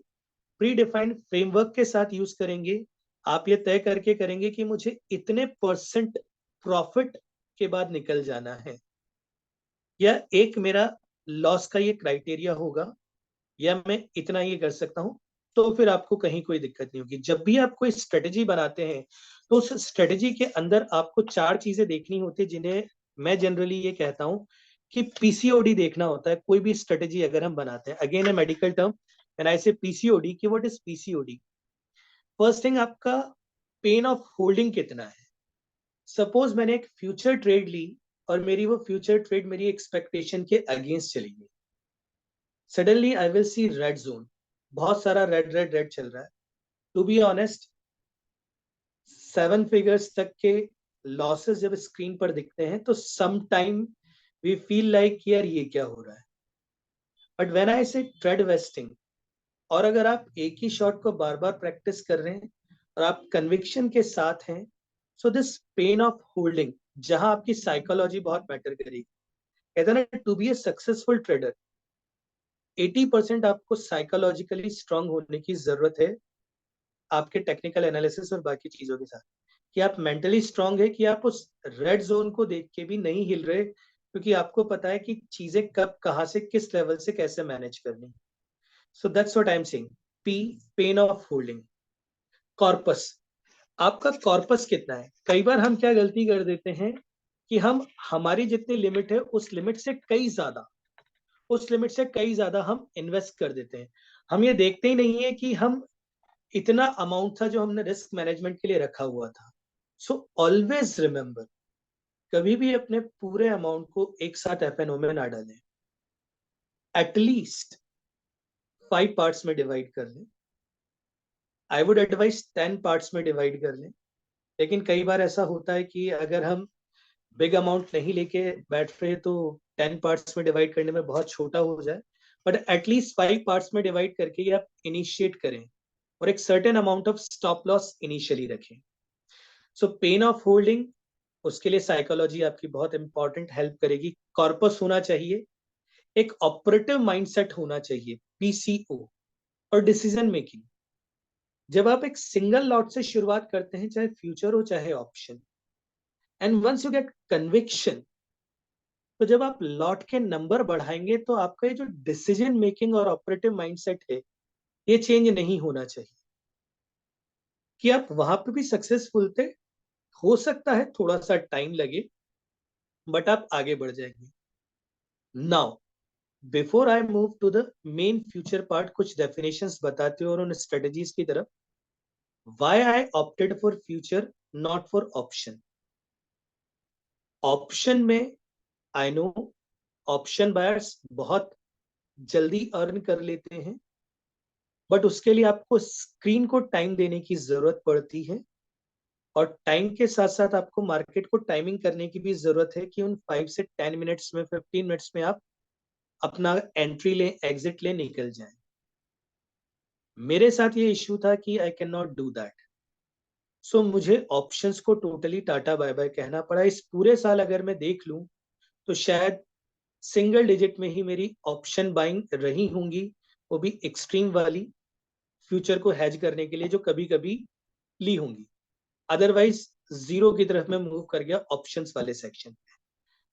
प्री डिफाइंड फ्रेमवर्क के साथ यूज करेंगे, आप ये तय करके करेंगे कि मुझे इतने परसेंट प्रॉफिट के बाद निकल जाना है, या एक मेरा लॉस का ये क्राइटेरिया होगा, या मैं इतना ये कर सकता हूं, तो फिर आपको कहीं कोई दिक्कत नहीं होगी। जब भी आप कोई स्ट्रेटेजी बनाते हैं तो उस स्ट्रेटेजी के अंदर आपको 4 चीजें देखनी होती है, जिन्हें मैं जनरली ये कहता हूं कि पीसीओडी देखना होता है। कोई भी स्ट्रेटेजी अगर हम बनाते हैं, again A medical term when I से पीसीओडी, कि what is PCOD. First thing, आपका पेन ऑफ होल्डिंग कितना है। सपोज मैंने एक फ्यूचर ट्रेड ली और मेरी वो फ्यूचर ट्रेड मेरी एक्सपेक्टेशन के अगेंस्ट चली गई, suddenly I will see red zone, बहुत सारा रेड रेड रेड चल रहा है। टू बी ऑनेस्ट, 7 फिगर्स तक के लॉसेस जब स्क्रीन पर दिखते हैं तो some time we feel like यार ये क्या हो रहा है। बट व्हेन आई से ट्रेड वेस्टिंग, और अगर आप एक ही शॉट को बार बार प्रैक्टिस कर रहे हैं और आप कन्विक्शन के साथ हैं, so this pain of holding, जहां आपकी साइकोलॉजी बहुत मैटर करेगी। कहते हैं ना, to be a successful trader 80% आपको साइकोलॉजिकली स्ट्रांग होने की जरूरत है, आपके टेक्निकल एनालिसिस और बाकी चीजों के साथ, कि आप मेंटली स्ट्रांग है, कि आप उस रेड जोन को देख के भी नहीं हिल रहे, क्योंकि आपको पता है कि चीजें कब कहां से किस लेवल से कैसे मैनेज करनी। So that's what I am saying, P, pen of holding. Corpus, आपका कॉर्पस कितना है। कई बार हम क्या गलती कर देते हैं कि हम हमारी जितनी लिमिट है उस लिमिट से कई ज्यादा, उस लिमिट से कई ज्यादा हम इन्वेस्ट कर देते हैं। हम ये देखते ही नहीं है कि हम इतना अमाउंट था जो हमने रिस्क मैनेजमेंट के लिए रखा हुआ था। सो ऑलवेज रिमेंबर, कभी भी अपने पूरे अमाउंट को एक साथ एफएनओ में ना डालें, एटलीस्ट 5 पार्ट्स में डिवाइड कर लें। आई वुड एडवाइज 10 पार्ट्स में डिवाइड कर लें। लेकिन कई बार ऐसा होता है कि अगर हम बिग अमाउंट नहीं लेके बैठ रहे तो 10 पार्ट्स में डिवाइड करने में बहुत छोटा हो जाए। बट एटलीस्ट 5 पार्ट्स में डिवाइड करके आप इनिशिएट करें और एक certain amount of stop loss initially रखें। सो पेन ऑफ होल्डिंग, उसके लिए साइकोलॉजी आपकी बहुत इंपॉर्टेंट हेल्प करेगी। कॉर्पस होना चाहिए, एक ऑपरेटिव माइंडसेट होना चाहिए, पीसीओ, और डिसीजन मेकिंग। जब आप एक सिंगल लॉट से शुरुआत करते हैं, चाहे फ्यूचर हो चाहे option, and once you get conviction, तो जब आप लॉट के नंबर बढ़ाएंगे तो आपका ये जो डिसीजन मेकिंग और ऑपरेटिव माइंडसेट है, ये चेंज नहीं होना चाहिए। कि आप वहां पे भी सक्सेसफुल थे, हो सकता है थोड़ा सा टाइम लगे, बट आप आगे बढ़ जाएंगे। Now before I move to the main future part, कुछ डेफिनेशंस बताते हो और उन स्ट्रेटजीज की तरफ। Why I opted for future not for option. Option में आई नो ऑप्शन बायर्स बहुत जल्दी अर्न कर लेते हैं, बट उसके लिए आपको स्क्रीन को टाइम देने की जरूरत पड़ती है, और टाइम के साथ साथ आपको मार्केट को टाइमिंग करने की भी जरूरत है कि उन 5 से 10 मिनट्स में, 15 मिनट्स में आप अपना एंट्री ले, एग्जिट ले निकल जाएं। मेरे साथ ये इश्यू था कि I can not do that, so मुझे ऑप्शंस को टोटली टाटा बाय बाय कहना पड़ा। इस पूरे साल अगर मैं देख लूं तो शायद सिंगल डिजिट में ही मेरी ऑप्शन बाइंग रही होंगी, वो भी एक्सट्रीम वाली, फ्यूचर को हैज करने के लिए जो कभी कभी ली होंगी। अदरवाइज जीरो की तरफ मैं मूव कर गया ऑप्शंस वाले section.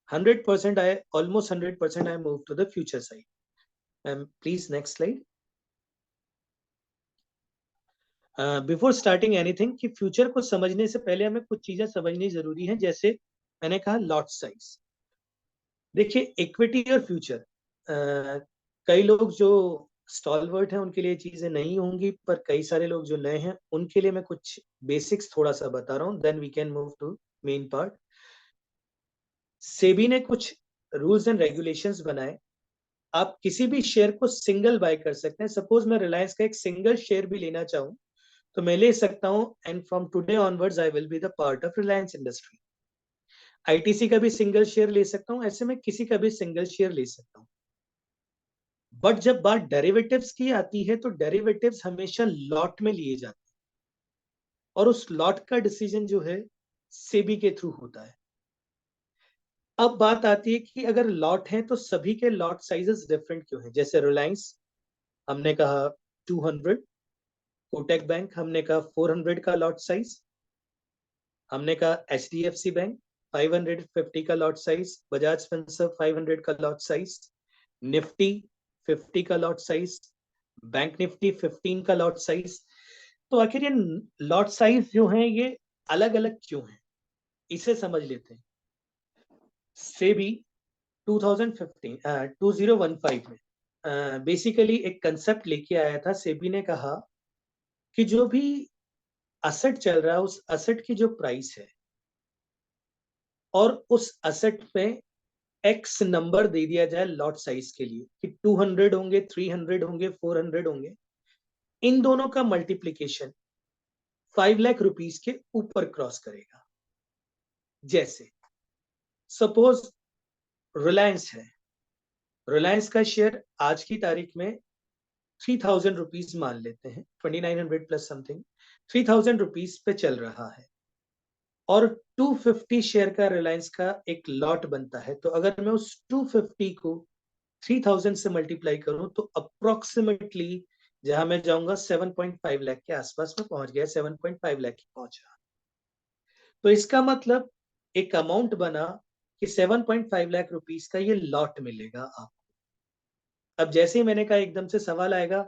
100% I almost 100% I moved to the future side. Please next slide. Before starting anything, कि फ्यूचर को समझने से पहले हमें कुछ चीजें समझनी जरूरी हैं, जैसे मैंने कहा लॉट साइज। देखिए इक्विटी और फ्यूचर, कई लोग जो स्टॉलवर्ट हैं उनके लिए चीजें नहीं होंगी, पर कई सारे लोग जो नए हैं उनके लिए मैं कुछ बेसिक्स थोड़ा सा बता रहा हूँ, then we can move to main part. SEBI ने कुछ रूल्स एंड रेगुलेशंस बनाए, आप किसी भी शेयर को सिंगल बाय कर सकते हैं। सपोज मैं रिलायंस का एक सिंगल शेयर भी लेना चाहूं तो मैं ले सकता हूं, and from today onwards I will be the part of Reliance industry. ITC का भी सिंगल शेयर ले सकता हूं, ऐसे में किसी का भी सिंगल शेयर ले सकता हूं। बट जब बात डेरिवेटिव्स की आती है तो डेरिवेटिव्स हमेशा लॉट में लिए जाते हैं, और उस लॉट का डिसीजन जो है सेबी के थ्रू होता है। अब बात आती है कि अगर लॉट है तो सभी के लॉट साइजेस डिफरेंट क्यों हैं। जैसे रिलायंस हमने कहा 200, कोटक बैंक हमने कहा 400 का लॉट साइज, हमने कहा HDFC बैंक 550 का लॉट साइज, बजाज फिनसर्व 500 का लॉट साइज, निफ्टी 50 का लॉट साइज, बैंक निफ्टी 15 का लॉट साइज। तो आखिर ये लॉट साइज जो है ये अलग अलग क्यों है, इसे समझ लेते हैं। सेबी 2015 में बेसिकली एक कंसेप्ट लेके आया था। सेबी ने कहा कि जो भी असेट चल रहा है उस असेट की जो प्राइस है, और उस असेट में एक्स नंबर दे दिया जाए लॉट साइज के लिए, कि 200 होंगे, 300 होंगे, 400 होंगे, इन दोनों का मल्टीप्लीकेशन 5 लाख रुपीस के ऊपर क्रॉस करेगा। जैसे सपोज रिलायंस है, रिलायंस का शेयर आज की तारीख में 3000 रुपीज मान लेते हैं, 2900 प्लस समथिंग 3000 रुपीज पे चल रहा है, और 250 शेयर का रिलायंस का एक लॉट बनता है। तो अगर मैं उस 250 को 3000 से मल्टीप्लाई करूं तो अप्रोक्सीमेटली जहां मैं जाऊंगा 7.5 लाख के आसपास में पहुंच गया, 7.5 लाख की पहुंचा। तो इसका मतलब एक अमाउंट बना कि 7.5 लाख रुपीस का ये लॉट मिलेगा आपको। अब जैसे ही मैंने कहा एकदम से सवाल आएगा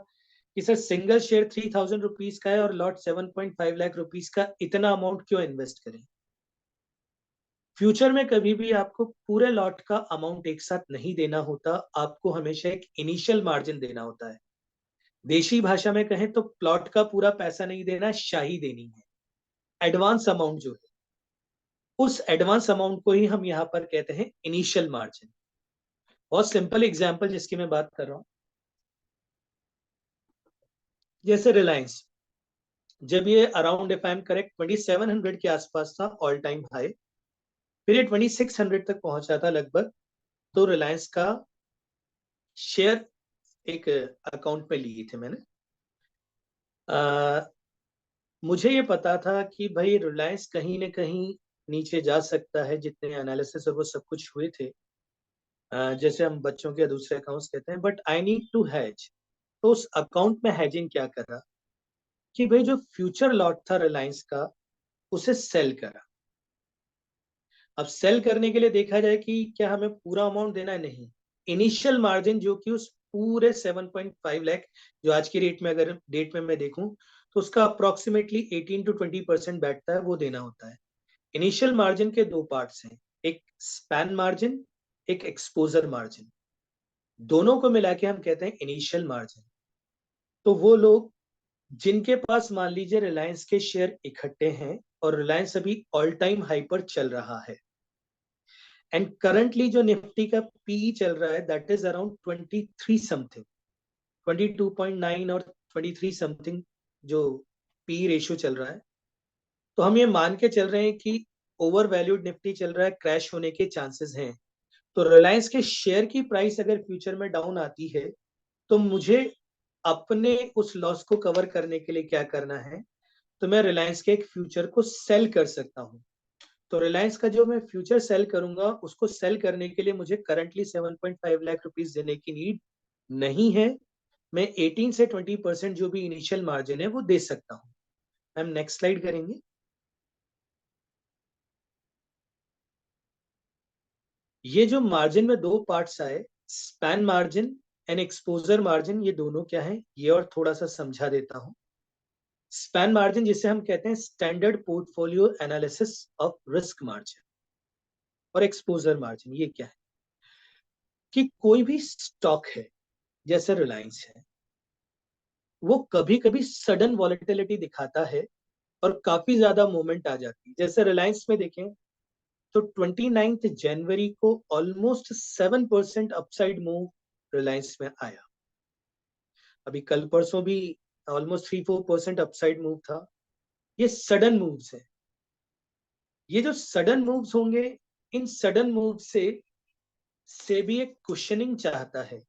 कि सर सिंगल शेयर 3000 रुपीस का है और लॉट 7.5 लाख रुपीस का, इतना अमाउंट क्यों इन्वेस्ट करें। फ्यूचर में कभी भी आपको पूरे लॉट का अमाउंट एक साथ नहीं देना होता, आपको हमेशा एक इनिशियल मार्जिन देना होता है। देशी भाषा में कहें तो प्लॉट का पूरा पैसा नहीं देना, शाही देनी है। एडवांस अमाउंट जो है, उस एडवांस अमाउंट को ही हम यहाँ पर कहते हैं इनिशियल मार्जिन। बहुत सिंपल एग्जांपल जिसकी मैं बात कर रहा हूं, जैसे रिलायंस, जब ये around if I am correct 2700 के आसपास था ऑल टाइम हाई, फिर ये 2600 तक पहुंचा था लगभग, तो रिलायंस का शेयर एक अकाउंट पे लिए थे मैंने। मुझे ये पता था कि भाई रिलायंस कहीं ना कहीं नीचे जा सकता है, जितने एनालिसिस और वो सब कुछ हुए थे, जैसे हम बच्चों के दूसरे अकाउंट्स कहते हैं, but I need to hedge. तो उस अकाउंट में हैजिंग क्या करा कि भाई जो फ्यूचर लॉट था रिलायंस का उसे सेल करा। अब सेल करने के लिए देखा जाए कि क्या हमें पूरा अमाउंट देना है, नहीं, इनिशियल मार्जिन जो कि उस पूरे 7.5 लाख, जो आज की रेट में अगर डेट में मैं देखूं तो उसका अप्रोक्सीमेटली 18 to 20% बैठता है, वो देना होता है। इनिशियल मार्जिन के दो पार्ट्स हैं, एक स्पैन मार्जिन, एक एक्सपोजर मार्जिन, दोनों को मिला के हम कहते हैं इनिशियल मार्जिन। तो वो लोग जिनके पास मान लीजिए रिलायंस के शेयर इकट्ठे हैं और रिलायंस अभी ऑल टाइम हाई पर चल रहा है, एंड करंटली जो निफ्टी का पीई चल रहा है दैट इज अराउंड 23 समथिंग, 22.9 और 23 समथिंग जो पी रेशियो चल रहा है, तो हम ये मान के चल रहे हैं कि ओवर वैल्यूड निफ्टी चल रहा है, क्रैश होने के चांसेस हैं। तो रिलायंस के शेयर की प्राइस अगर फ्यूचर में डाउन आती है तो मुझे अपने उस लॉस को कवर करने के लिए क्या करना है, तो मैं रिलायंस के एक फ्यूचर को सेल कर सकता हूं। तो रिलायंस का जो मैं फ्यूचर सेल करूंगा, उसको सेल करने के लिए मुझे करंटली 7.5 लाख रुपीस देने की नीड नहीं है। मैं 18 से 20% जो भी इनिशियल मार्जिन है वो दे सकता हूं। हम नेक्स्ट स्लाइड करेंगे। ये जो मार्जिन में दो पार्ट्स आए, span margin and exposure margin, ये दोनों क्या है ये और थोड़ा सा समझा देता हूं। स्पैन मार्जिन जिसे हम कहते हैं standard portfolio analysis of risk margin, और एक्सपोजर मार्जिन ये क्या है कि कोई भी स्टॉक है जैसे रिलायंस है, वो कभी कभी सडन वॉलेटिलिटी दिखाता है और काफी ज्यादा मूवमेंट आ जाती है। जैसे रिलायंस में देखें तो 29 जनवरी को ऑलमोस्ट 7% अपसाइड मूव रिलायंस में आया। अभी कल परसों भी ऑलमोस्ट 3-4% अपसाइड मूव था। ये सडन मूव्स है। ये जो सडन मूव्स होंगे, इन सडन मूव से भी एक कुशनिंग चाहता है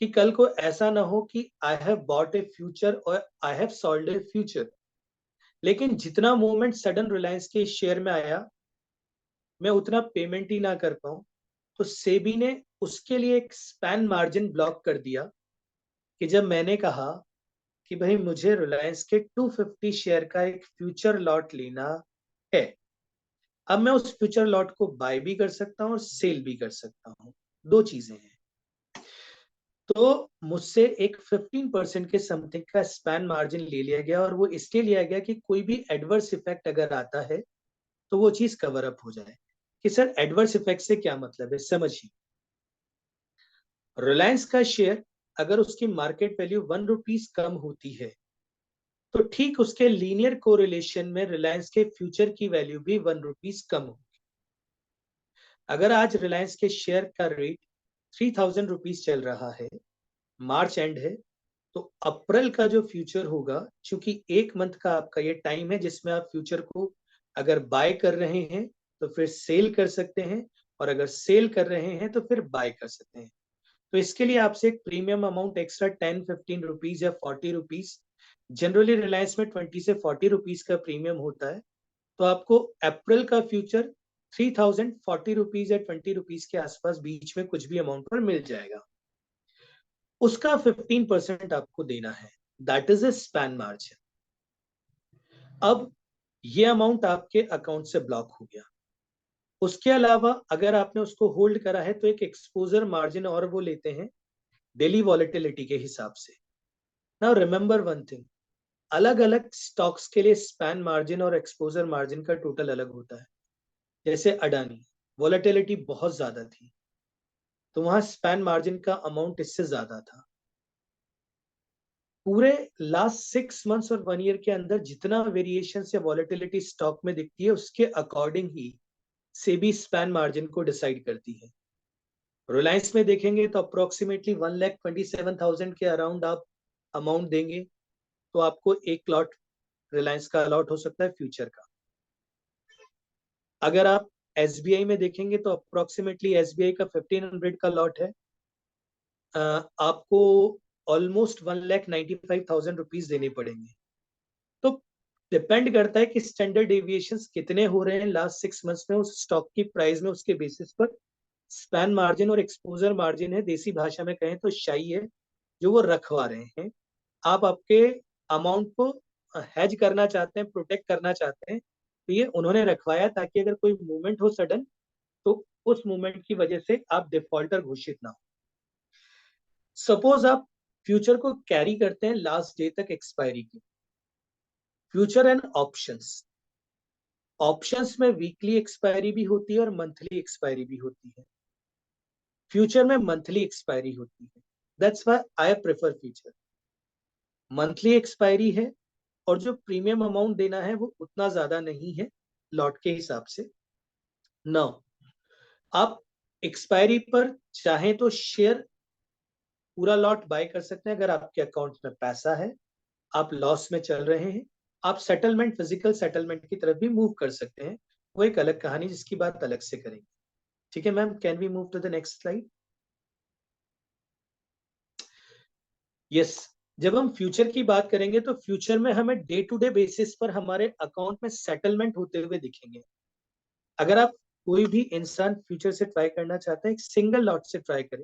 कि कल को ऐसा ना हो कि I have bought a future और I have sold a future. लेकिन जितना मूवमेंट सडन रिलायंस के शेयर में आया, मैं उतना पेमेंट ही ना कर पाऊं, तो सेबी ने उसके लिए एक स्पैन मार्जिन ब्लॉक कर दिया कि जब मैंने कहा कि भाई मुझे रिलायंस के 250 शेयर का एक फ्यूचर लॉट लेना है, अब मैं उस फ्यूचर लॉट को बाय भी कर सकता हूं और सेल भी कर सकता हूं। दो चीजें हैं। तो मुझसे एक 15% के समथिंग का स्पैन मार्जिन ले लिया गया, और वो इसलिए लिया गया कि कोई भी एडवर्स इफेक्ट अगर आता है तो वो चीज कवर अप हो जाए। कि सर एडवर्स इफेक्ट से क्या मतलब है, समझिए। रिलायंस का शेयर अगर उसकी मार्केट वैल्यू 1 रुपीज कम होती है, तो ठीक उसके लीनियर कोरिलेशन में रिलायंस के फ्यूचर की वैल्यू भी 1 रुपीज कम होगी। अगर आज रिलायंस के शेयर का रेट 3000 रुपीज चल रहा है, मार्च एंड है, तो अप्रैल का जो फ्यूचर होगा, क्योंकि एक मंथ का आपका ये टाइम है जिसमें आप फ्यूचर को अगर बाय कर रहे हैं तो फिर सेल कर सकते हैं, और अगर सेल कर रहे हैं तो फिर बाय कर सकते हैं। तो इसके लिए आपसे एक प्रीमियम अमाउंट एक्स्ट्रा 10-15 रुपीज या 40 रुपीज, जनरली रिलायंस में 20 से 40 रुपीज का प्रीमियम होता है। तो आपको अप्रैल का फ्यूचर 3040 रुपीज या 20 रुपीज के आसपास बीच में कुछ भी अमाउंट पर मिल जाएगा। उसका 15% आपको देना है, that is a span margin. अब ये अमाउंट आपके अकाउंट से ब्लॉक हो गया। उसके अलावा अगर आपने उसको होल्ड करा है तो एक एक्सपोजर मार्जिन और वो लेते हैं डेली वॉलेटिलिटी के हिसाब से। नाउ रिमेंबर वन थिंग, अलग अलग स्टॉक्स के लिए स्पैन मार्जिन और एक्सपोजर मार्जिन का टोटल अलग होता है। जैसे अडानी, वॉलेटिलिटी बहुत ज्यादा थी तो वहां स्पैन मार्जिन का अमाउंट इससे ज्यादा था। पूरे लास्ट 6 मंथ्स और 1 ईयर के अंदर जितना वेरिएशन या वॉलेटिलिटी स्टॉक में दिखती है, उसके अकॉर्डिंग ही सेबी स्पैन मार्जिन को डिसाइड करती है। रिलायंस में देखेंगे तो अप्रोक्सीमेटली 1,27,000 के अराउंड आप अमाउंट देंगे तो आपको एक लॉट रिलायंस का अलॉट हो सकता है फ्यूचर का। अगर आप एसबीआई में देखेंगे तो अप्रोक्सीमेटली एसबीआई का 1500 का लॉट है, आपको ऑलमोस्ट 1,95,000 रुपीज देने पड़ेंगे। तो डिपेंड करता है कि स्टैंडर्ड डेविएशंस कितने हो रहे हैं लास्ट 6 मंथ्स में उस स्टॉक की प्राइस में, उसके बेसिस पर स्पैन मार्जिन और एक्सपोजर मार्जिन है, देसी भाषा में कहें तो शाई है, जो वो रखवा रहे हैं। आप आपके अमाउंट को हेज करना चाहते हैं, प्रोटेक्ट करना चाहते हैं, तो ये उन्होंने रखवाया ताकि अगर कोई मूवमेंट हो सडन तो उस मूवमेंट की वजह से आप डिफॉल्टर घोषित ना हो। सपोज आप फ्यूचर को कैरी करते हैं लास्ट डे तक एक्सपायरी की। फ्यूचर एंड ऑप्शंस, ऑप्शंस में वीकली एक्सपायरी भी होती है और मंथली एक्सपायरी भी होती है। फ्यूचर में मंथली एक्सपायरी होती है, that's why I prefer future. Monthly expiry है और जो प्रीमियम अमाउंट देना है वो उतना ज्यादा नहीं है लॉट के हिसाब से। नौ, आप एक्सपायरी पर चाहें तो शेयर पूरा लॉट बाय कर सकते हैं अगर आपके अकाउंट में पैसा है, आप लॉस में चल रहे हैं, आप सेटलमेंट, फिजिकल सेटलमेंट की तरफ भी मूव कर सकते हैं, वो एक अलग कहानी जिसकी बात अलग से करेंगे। ठीक है ma'am, can we move to the next slide? Yes, जब हम फ्यूचर की बात करेंगे तो फ्यूचर में हमें डे टू डे बेसिस पर हमारे अकाउंट में सेटलमेंट होते हुए दिखेंगे। अगर आप कोई भी इंसान फ्यूचर से ट्राई करना चाहते हैं, एक सिंगल लॉट से ट्राई करें।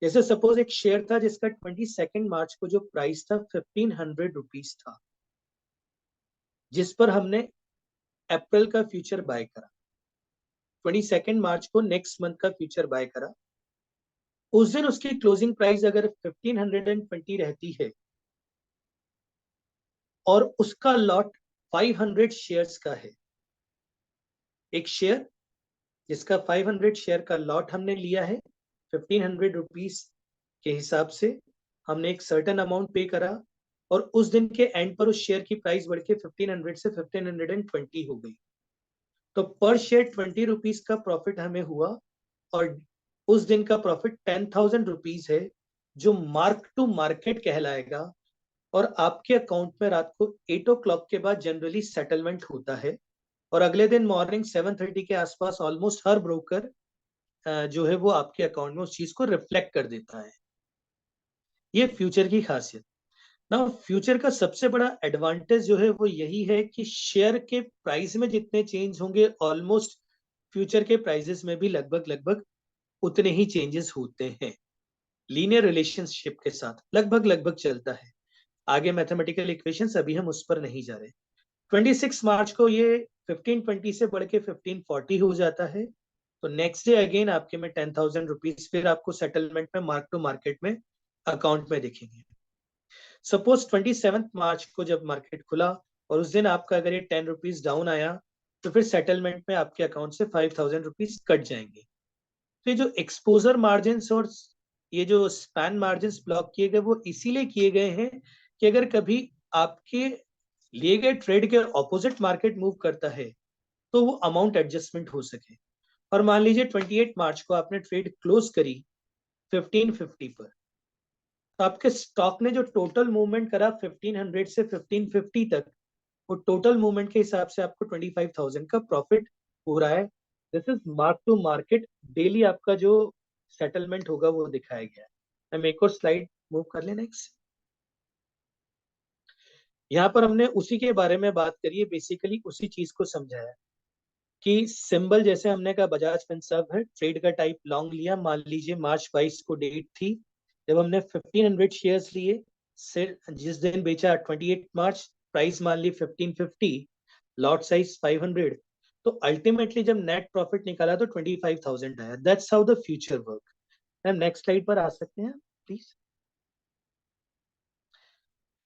जैसे सपोज एक शेयर था जिसका 22 मार्च को जो प्राइस था 1500 रुपीज था, जिस पर हमने अप्रैल का फ्यूचर बाय करा, 22 मार्च को नेक्स्ट मंथ का फ्यूचर बाय करा। उस दिन उसकी क्लोजिंग प्राइस अगर 1520 रहती है और उसका लॉट 500 शेयर्स का है, एक शेयर जिसका 500 शेयर का लॉट हमने लिया है 1500 रुपीज के हिसाब से, हमने एक सर्टेन अमाउंट पे करा और उस दिन के एंड पर उस शेयर की प्राइस बढ़ के 1500 से 1520 हो गई, तो पर शेयर 20 रुपीज का प्रॉफिट हमें हुआ और उस दिन का प्रॉफिट 10,000 रुपीज है, जो मार्क टू मार्केट कहलाएगा। और आपके अकाउंट में रात को 8 o'clock के बाद जनरली सेटलमेंट होता है और अगले दिन मॉर्निंग 7:30 के आसपास ऑलमोस्ट हर ब्रोकर जो है वो आपके अकाउंट में उस चीज को रिफ्लेक्ट कर देता है। ये फ्यूचर की खासियत। ना फ्यूचर का सबसे बड़ा एडवांटेज जो है वो यही है कि शेयर के प्राइस में जितने चेंज होंगे ऑलमोस्ट फ्यूचर के प्राइसेस में भी लगभग लगभग उतने ही चेंजेस होते हैं। लीनियर रिलेशनशिप के साथ लगभग लगभग चलता है। आगे मैथमेटिकल इक्वेशंस अभी हम उस पर नहीं जा रहे। 26 मार्च को ये 1520 से बढ़ के 1540 हो जाता है, तो नेक्स्ट डे अगेन आपके में 10,000 रुपीज फिर आपको सेटलमेंट में मार्क टू मार्केट में अकाउंट में दिखेंगे। सपोज 27 मार्च को जब मार्केट खुला और उस दिन आपका अगर ये 10 रुपीज डाउन आया, तो फिर सेटलमेंट में आपके अकाउंट से 5,000 रुपीज कट जाएंगे। तो ये जो एक्सपोजर मार्जिन और ये जो स्पैन मार्जिन ब्लॉक किए गए वो इसीलिए किए गए हैं कि अगर कभी आपके लिए गए ट्रेड के ऑपोजिट मार्केट मूव करता है तो वो अमाउंट एडजस्टमेंट हो सके। और मान लीजिए 28 मार्च को आपने ट्रेड क्लोज करी 1550 पर, तो आपके स्टॉक ने जो टोटल मूवमेंट करा 1500 से 1550 तक, वो टोटल मूवमेंट के हिसाब से आपको 25,000 का प्रॉफिट हो रहा है। This is mark to market. Daily आपका जो सेटलमेंट होगा वो दिखाया गया है। हम एक और स्लाइड मूव कर लें नेक्स्ट। यहाँ पर हमने उसी के बारे में बात करी है, बेसिकली उसी चीज को समझाया कि सिंबल जैसे हमने कहा बजाज फिनसर्व है, ट्रेड का टाइप लॉन्ग लिया। मान लीजिए मार्च 22 को डेट थी जब हमने 1500 शेयर्स लिए, जिस दिन बेचा 28 मार्च, प्राइस मान ली 1550, लॉट साइज 500, तो अल्टीमेटली जब नेट प्रॉफिट निकाला तो 25,000 आया। That's how the future work. Ma'am next slide पर आ सकते हैं please.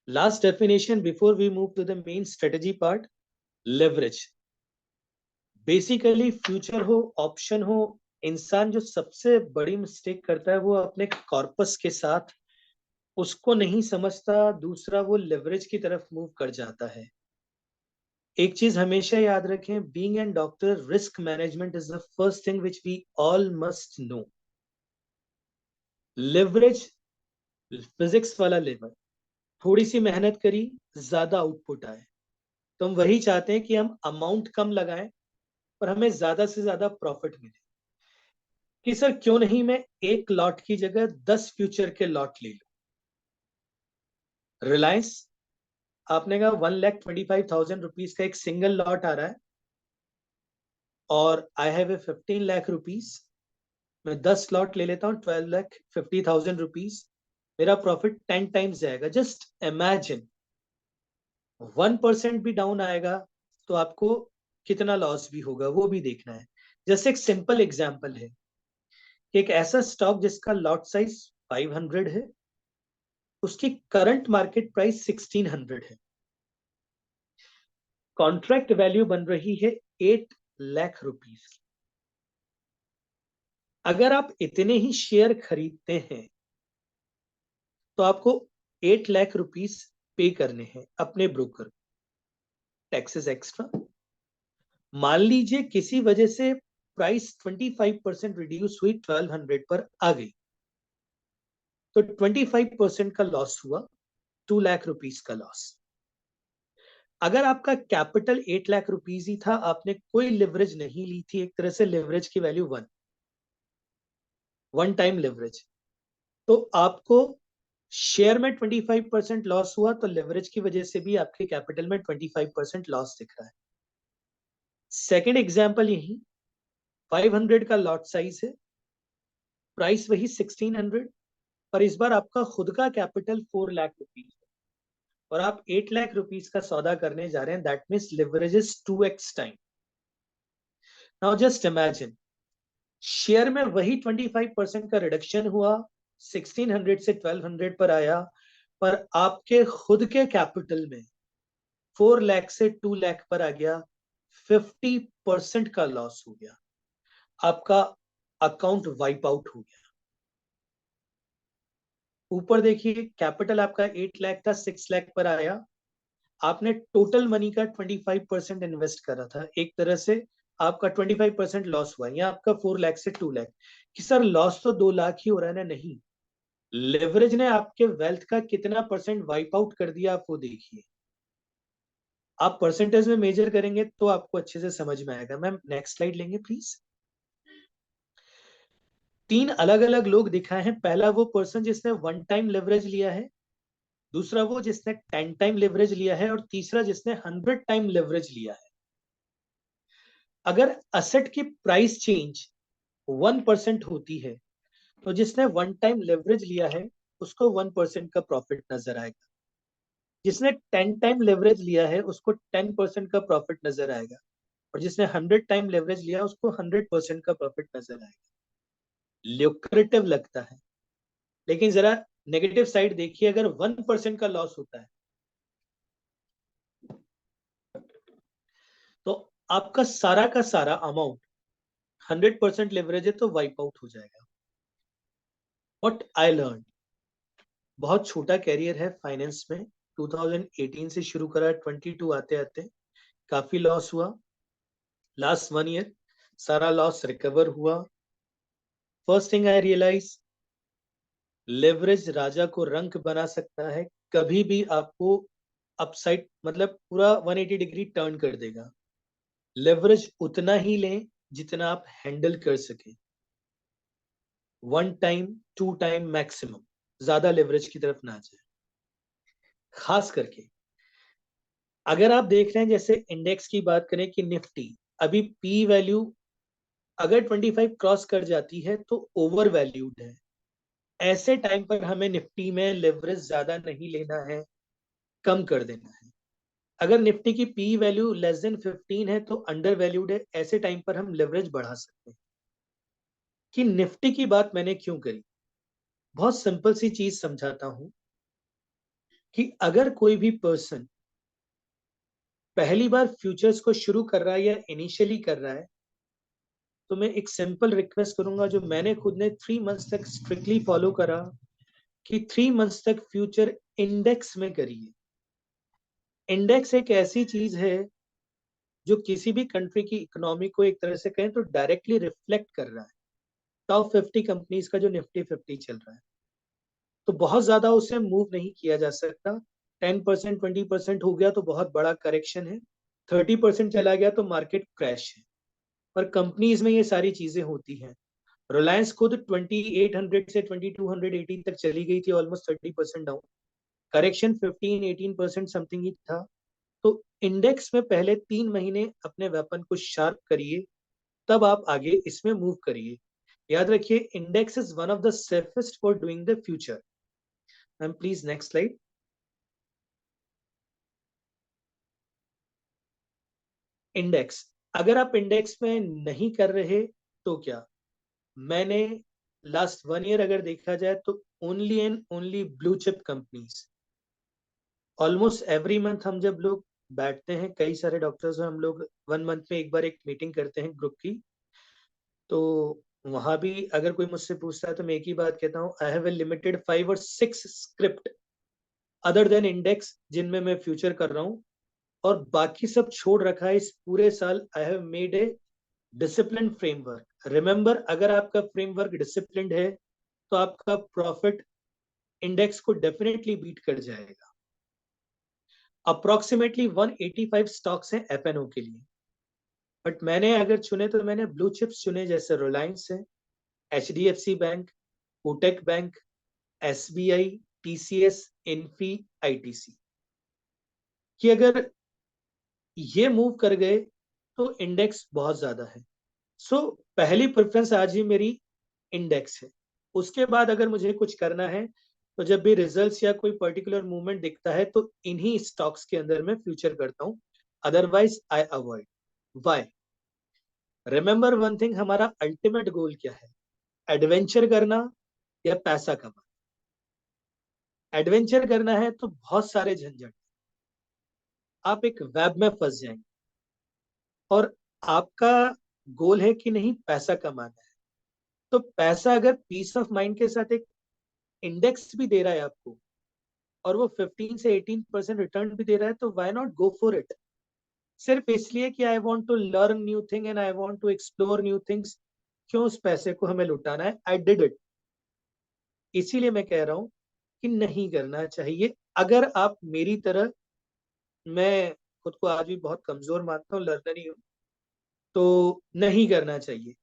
Last definition before we move to the main strategy part, leverage. Basically future हो, ऑप्शन हो, इंसान जो सबसे बड़ी मिस्टेक करता है वो अपने कॉर्पस के साथ उसको नहीं समझता, दूसरा वो लेवरेज की तरफ मूव कर जाता है। एक चीज हमेशा याद रखें, being an doctor, risk management is the first thing which we all must know. Leverage physics वाला लेवल, थोड़ी सी मेहनत करी ज्यादा आउटपुट आए, तो हम वही चाहते हैं कि हम अमाउंट कम लगाएं पर हमें ज्यादा से ज्यादा प्रॉफिट मिले। कि सर क्यों नहीं मैं एक लॉट की जगह 10 फ्यूचर के लॉट ले लूं। रिलायंस, आपने कहा 1,25,000 रुपीज का एक सिंगल लॉट आ रहा है और I have a 15 lakh rupees, मैं 10 लॉट ले लेता हूँ 12,50,000 रुपीज, मेरा प्रॉफिट 10 टाइम्स जाएगा। जस्ट इमेजिन 1% भी डाउन आएगा तो आपको कितना लॉस भी होगा वो भी देखना है। जैसे एक सिंपल एग्जांपल है कि एक ऐसा स्टॉक जिसका लॉट साइज 500 है, उसकी करंट मार्केट प्राइस 1600 है, कॉन्ट्रैक्ट वैल्यू बन रही है 8 लाख रुपीस की। अगर आप इतने ही शेयर खरीदते हैं तो आपको 8 लाख रुपीस पे करने हैं अपने ब्रोकर, टैक्सेस एक्स्ट्रा। मान लीजिए किसी वजह से प्राइस 25% रिड्यूस हुई, 1200 पर आ गई, तो 25% का लॉस हुआ 2 लाख रुपीस का लॉस। अगर आपका कैपिटल 8 लाख रुपीस ही था, आपने कोई लिवरेज नहीं ली थी, एक तरह से लिवरेज की वैल्यू 1 टाइम लिवरेज, तो आपको शेयर में 25% लॉस हुआ, तो लिवरेज की वजह से भी आपके कैपिटल में 25% लॉस दिख रहा है। सेकेंड एग्जाम्पल यही, 500 का लॉट साइज है, प्राइस वही 1600, पर इस बार आपका खुद का कैपिटल 4 लाख रुपीस है और आप 8 लाख रुपीस का सौदा करने जा रहे हैं। That means leverage is 2x time. Now just imagine, share में वही 25% का रिडक्शन हुआ, 1600 से 1200 पर आया, पर आपके खुद के कैपिटल में 4 लाख से 2 लाख पर आ गया, 50% का लॉस हो गया, आपका अकाउंट वाइप आउट हो गया। ऊपर देखिए, कैपिटल आपका 8 लाख था, 6 लाख पर आया, आपने टोटल मनी का 25% इन्वेस्ट करा था, एक तरह से आपका 25% लॉस हुआ। यहाँ आपका 4 लाख से 2 लाख कि सर लॉस तो 2 लाख ही हो रहा है ना, नहीं, लेवरेज ने आपके वेल्थ का कितना परसेंट वाइप आउट कर दिया, आप वो देखिए। आप परसेंटेज में मेजर करेंगे तो आपको अच्छे से समझ में आएगा। मैम नेक्स्ट स्लाइड लेंगे प्लीज। 3 अलग अलग लोग दिखाए हैं। पहला वो पर्सन जिसने 1 टाइम लेवरेज लिया है, दूसरा वो जिसने 10 टाइम लेवरेज लिया है, और तीसरा जिसने 100 टाइम लेवरेज लिया है। अगर असेट की प्राइस चेंज 1% होती है, तो जिसने 1 टाइम लेवरेज लिया है उसको 1% का प्रॉफिट नजर आएगा, जिसने 10 टाइम लेवरेज लिया है उसको 10% का प्रॉफिट नजर आएगा, और जिसने 100 टाइम लेवरेज लिया उसको 100% का प्रॉफिट नजर आएगा। ल्यूक्रेटिव लगता है, लेकिन जरा नेगेटिव साइड देखिए, अगर 1% का लॉस होता है तो आपका सारा का सारा अमाउंट, 100% लेवरेज है तो वाइप आउट हो जाएगा। व्हाट आई लर्न, बहुत छोटा कैरियर है फाइनेंस में, 2018 से शुरू करा, 22 आते आते काफी लॉस हुआ। लास्ट 1 ईयर सारा लॉस रिकवर हुआ। First thing I realise, leverage राजा को रंक बना सकता है, कभी भी आपको अपसाइड मतलब पूरा 180 डिग्री टर्न कर देगा। लेवरेज उतना ही लें जितना आप हैंडल कर सके, 1 टाइम 2 टाइम मैक्सिमम, ज्यादा लेवरेज की तरफ ना जाए। खास करके अगर आप देख रहे हैं, जैसे इंडेक्स की बात करें कि निफ्टी अभी पी वैल्यू अगर 25 क्रॉस कर जाती है तो ओवर वैल्यूड है। ऐसे टाइम पर हमें निफ्टी में लेवरेज ज्यादा नहीं लेना है, कम कर देना है। अगर निफ्टी की पी वैल्यू लेस देन 15 है तो अंडर वैल्यूड है, ऐसे टाइम पर हम लेवरेज बढ़ा सकते हैं। कि निफ्टी की बात मैंने क्यों करी, बहुत सिंपल सी चीज समझाता हूं कि अगर कोई भी पर्सन पहली बार फ्यूचर्स को शुरू कर रहा है या इनिशियली कर रहा है, तो मैं एक सिंपल रिक्वेस्ट करूंगा जो मैंने खुद ने 3 मंथ्स तक स्ट्रिक्टली फॉलो करा, कि 3 मंथ्स तक फ्यूचर इंडेक्स में करिए। इंडेक्स एक ऐसी चीज है जो किसी भी कंट्री की इकोनॉमी को एक तरह से कहें तो डायरेक्टली रिफ्लेक्ट कर रहा है। टॉप 50 कंपनीज का जो निफ्टी 50 चल रहा है, तो बहुत ज्यादा उसे मूव नहीं किया जा सकता। 10% 20% हो गया तो बहुत बड़ा करेक्शन है, 30% चला गया तो मार्केट क्रैश है। पर कंपनीज में ये सारी चीजें होती हैं। रिलायंस खुद 2800 से 2218 तक चली गई थी, ऑलमोस्ट 30% डाउन, करेक्शन 15-18% समथिंग ही था। तो इंडेक्स में पहले 3 महीने अपने वेपन को शार्प करिए, तब आप आगे इसमें मूव करिए। याद रखिए, index is one of the safest for doing the future. Ma'am please next slide. Index, अगर आप इंडेक्स में नहीं कर रहे तो क्या, मैंने लास्ट 1 ईयर अगर देखा जाए तो only and only blue chip companies, almost every month हम जब लोग बैठते हैं, कई सारे डॉक्टर्स हम लोग 1 मंथ में एक बार एक मीटिंग करते हैं ग्रुप की, तो वहां भी अगर कोई मुझसे पूछता है तो मैं एक ही बात कहता हूँ, आई हैव ए लिमिटेड 5 और 6 स्क्रिप्ट अदर देन इंडेक्स जिनमें मैं फ्यूचर कर रहा हूँ, और बाकी सब छोड़ रखा है इस पूरे साल। I have made a discipline framework. Remember, अगर आपका फ्रेमवर्क डिसिप्लिन है तो आपका प्रॉफिट इंडेक्स को डेफिनेटली बीट कर जाएगा। अप्रोक्सीमेटली 185 स्टॉक्स हैं एफएनओ के लिए, बट मैंने अगर चुने तो मैंने ब्लू चिप्स चुने, जैसे रिलायंस है, HDFC bank, Kotak bank, SBI, TCS, Infy, ITC, कि अगर ये मूव कर गए तो इंडेक्स बहुत ज्यादा है। सो पहली प्रेफरेंस आज ही मेरी इंडेक्स है। उसके बाद अगर मुझे कुछ करना है तो जब भी रिजल्ट्स या कोई पर्टिकुलर मूवमेंट दिखता है तो इन्हीं स्टॉक्स के अंदर मैं फ्यूचर करता हूं, otherwise I avoid. Why? Remember one thing, हमारा अल्टीमेट गोल क्या है? एडवेंचर करना या पैसा कमाना? एडवेंचर करना है तो बहुत सारे झंझट, आप एक वेब में फंस जाएंगे, और आपका गोल है कि नहीं पैसा कमाना है, तो पैसा अगर पीस ऑफ माइंड के साथ एक इंडेक्स भी दे रहा है आपको, और वो 15 से 18% रिटर्न भी दे रहा है, तो why not go for it? सिर्फ इसलिए कि I want to learn new thing and I want to explore new things, क्यों उस पैसे को हमें लुटाना है? I did it. इसीलिए मैं कह रहा हूं कि नहीं करना चाहिए। अगर आप मेरी तरह, मैं खुद को आज भी बहुत कमजोर मानता हूँ, लर्नर ही हूँ, तो नहीं करना चाहिए।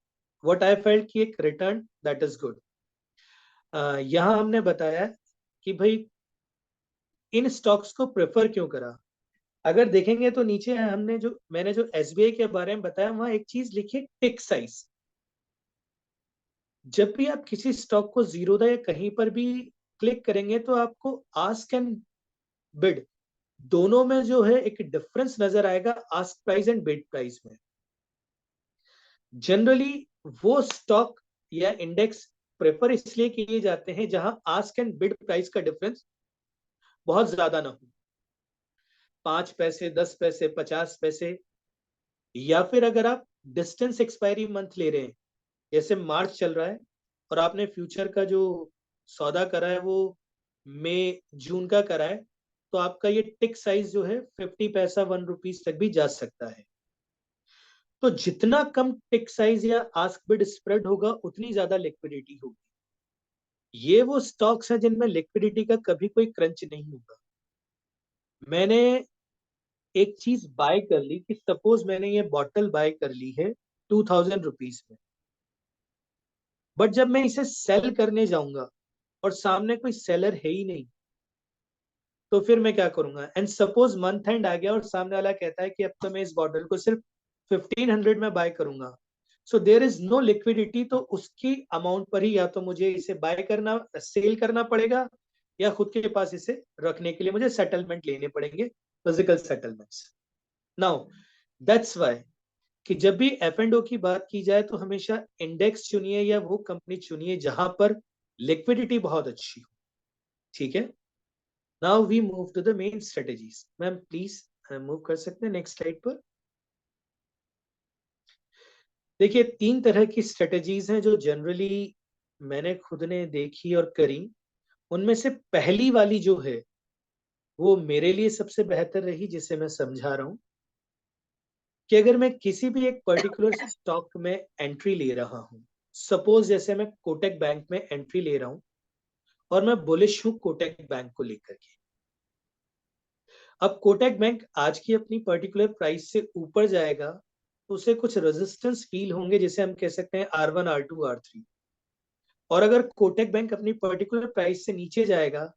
व्हाट आई फेल्ट कि एक रिटर्न दैट इज गुड। यहाँ हमने बताया कि भाई इन स्टॉक्स को प्रेफर क्यों करा। अगर देखेंगे तो नीचे मैंने जो एसबीआई के बारे में बताया, वहां एक चीज लिखी है, टिक साइज। जब भी आप किसी स्टॉक को जीरोधा या कहीं पर भी क्लिक करेंगे तो आपको आस्क एंड बिड दोनों में जो है एक डिफरेंस नजर आएगा, ask price and bid price में। जनरली वो स्टॉक या इंडेक्स प्रेफर इसलिए किए जाते हैं जहां आस्क एंड बिड प्राइस का डिफरेंस बहुत ज्यादा ना हो, 5 पैसे, 10 पैसे, 50 पैसे। या फिर अगर आप डिस्टेंस एक्सपायरी मंथ ले रहे हैं, जैसे मार्च चल रहा है और आपने फ्यूचर का जो सौदा करा है वो मई जून का करा है, तो आपका ये टिक साइज जो है 50 पैसा, 1 रुपीज तक भी जा सकता है। तो जितना कम टिक साइज या आस्क बिड स्प्रेड होगा, उतनी ज्यादा लिक्विडिटी होगी। ये वो स्टॉक्स हैं जिनमें लिक्विडिटी का कभी कोई क्रंच नहीं होगा। मैंने एक चीज बाय कर ली कि सपोज मैंने ये बॉटल बाय कर ली है 2000 रुपीज में, बट जब मैं इसे सेल करने जाऊंगा और सामने कोई सेलर है ही नहीं, तो फिर मैं क्या करूंगा? एंड सपोज मंथ एंड आ गया और सामने वाला कहता है कि अब तो मैं इस बॉटल को सिर्फ 1500 में बाय करूंगा, so there is no liquidity. तो उसकी अमाउंट पर ही या तो मुझे इसे बाय करना, सेल करना पड़ेगा, या खुद के पास इसे रखने के लिए मुझे सेटलमेंट लेने पड़ेंगे, physical settlements. Now that's why कि जब भी एफ एंड ओ की बात की जाए तो हमेशा इंडेक्स चुनिए या वो कंपनी चुनिए जहां पर लिक्विडिटी बहुत अच्छी हो। ठीक है, now we move to the main strategies. Ma'am please move कर सकते हैं नेक्स्ट स्लाइड पर। देखिए 3 तरह की स्ट्रेटेजीज हैं जो जनरली मैंने खुद ने देखी और करी। उनमें से पहली वाली जो है वो मेरे लिए सबसे बेहतर रही, जिसे मैं समझा रहा हूं कि अगर मैं किसी भी एक पर्टिकुलर स्टॉक में एंट्री ले रहा हूं, सपोज जैसे मैं कोटक बैंक में एंट्री ले रहा हूं और मैं बुलिश हूं कोटक बैंक को लेकर के। अब कोटक बैंक आज की अपनी पर्टिकुलर प्राइस से ऊपर जाएगा तो उसे कुछ रेजिस्टेंस फील होंगे, जिसे हम कह सकते हैं R1, R2, R3। और अगर कोटक बैंक अपनी पर्टिकुलर प्राइस से नीचे जाएगा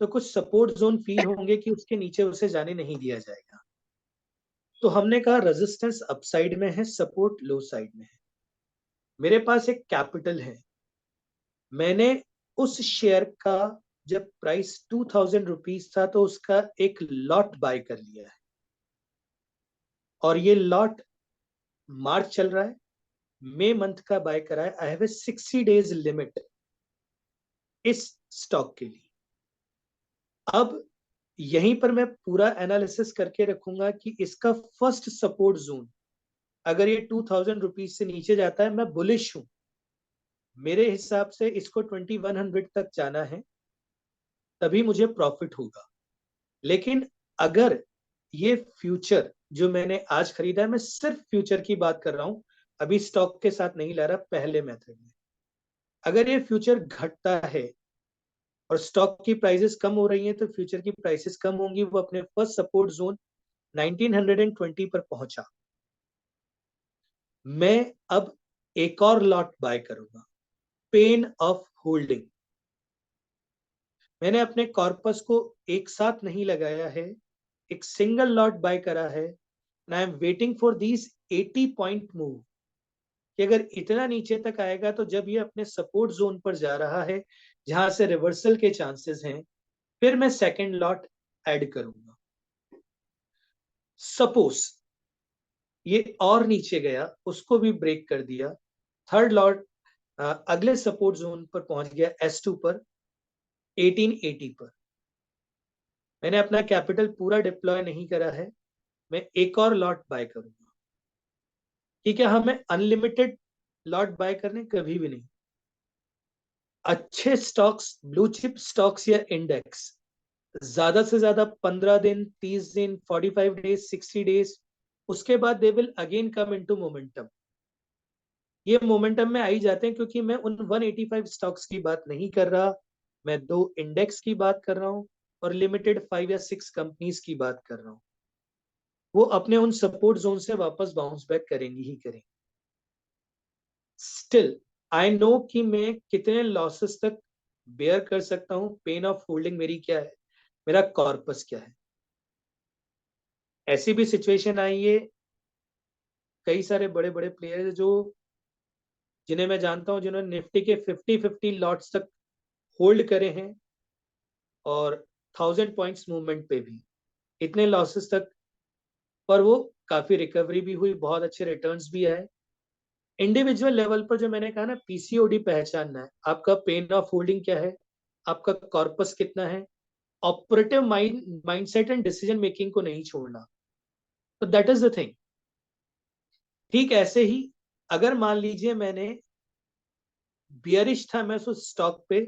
तो कुछ सपोर्ट जोन फील होंगे कि उसके नीचे उसे जाने नहीं दिया जाएगा। तो हमने कहा रेजिस्टेंस अपसाइड में है, सपोर्ट लो साइड में है। मेरे पास एक कैपिटल है, मैंने उस शेयर का जब प्राइस 2000 रुपीज था तो उसका एक लॉट बाय कर लिया है, और ये लॉट मार्च चल रहा है, मई मंथ का बाय करा है। I have a 60 days limit इस स्टॉक के लिए। अब यहीं पर मैं पूरा एनालिसिस करके रखूंगा कि इसका फर्स्ट सपोर्ट जोन अगर ये 2000 रुपीज से नीचे जाता है, मैं बुलिश हूं, मेरे हिसाब से इसको 2100 तक जाना है, तभी मुझे प्रॉफिट होगा। लेकिन अगर ये फ्यूचर जो मैंने आज खरीदा है, मैं सिर्फ फ्यूचर की बात कर रहा हूं, अभी स्टॉक के साथ नहीं ला रहा, पहले मेथड में, अगर ये फ्यूचर घटता है और स्टॉक की प्राइसेस कम हो रही हैं तो फ्यूचर की प्राइसेस कम होंगी। वो अपने फर्स्ट सपोर्ट जोन 1920 पर पहुंचा। मैं अब एक और लॉट बाय करूंगा, पेन ऑफ होल्डिंग। मैंने अपने कॉर्पस को एक साथ नहीं लगाया है, एक सिंगल लॉट बाय करा है। I am waiting for this 80 point move कि अगर इतना नीचे तक आएगा तो जब ये अपने सपोर्ट जोन पर जा रहा है जहां से रिवर्सल के चांसेस हैं, फिर मैं सेकंड लॉट ऐड करूंगा। सपोज ये और नीचे गया, उसको भी ब्रेक कर दिया, थर्ड लॉट अगले सपोर्ट जोन पर पहुंच गया S2 पर 1880 पर। मैंने अपना कैपिटल पूरा डिप्लॉय नहीं करा है, मैं एक और लॉट बाय करूंगा। ठीक है, हमें अनलिमिटेड लॉट बाय करने कभी भी नहीं। अच्छे स्टॉक्स, ब्लू चिप स्टॉक्स या इंडेक्स ज्यादा से ज्यादा 15 दिन, 30 दिन, 45 डेज, 60 डेज, उसके बाद they will again come into momentum. ये मोमेंटम में आ ही जाते हैं क्योंकि मैं उन 185 स्टॉक्स की बात नहीं कर रहा, मैं 2 इंडेक्स की बात कर रहा हूं और लिमिटेड 5 या 6 कंपनीज की बात कर रहा हूं। वो अपने उन सपोर्ट जोन से वापस बाउंस बैक करेंगी ही करेंगी। स्टिल आई नो कि मैं कितने लॉसेस तक बेयर कर सकता हूं। पेन ऑफ होल्डिंग मेरी क्या है, मेरा कॉर्पस क्या है। ऐसी भी सिचुएशन आई है, कई सारे बड़े बड़े प्लेयर जो जिन्हें मैं जानता हूं, जिन्होंने निफ्टी के 50-50 लॉट्स तक होल्ड करे हैं और 1000 पॉइंट्स मूवमेंट पे भी इतने लॉसेस तक, पर वो काफी रिकवरी भी हुई, बहुत अच्छे रिटर्न्स भी आए। इंडिविजुअल लेवल पर जो मैंने कहा ना, पीसीओडी पहचानना है, आपका पेन ऑफ होल्डिंग क्या है, आपका कॉर्पस कितना है, operative mindset and decision making को नहीं छोड़ना। तो दैट इज द थिंग। ठीक ऐसे ही अगर मान लीजिए मैंने बियरिश था मैं उस स्टॉक पे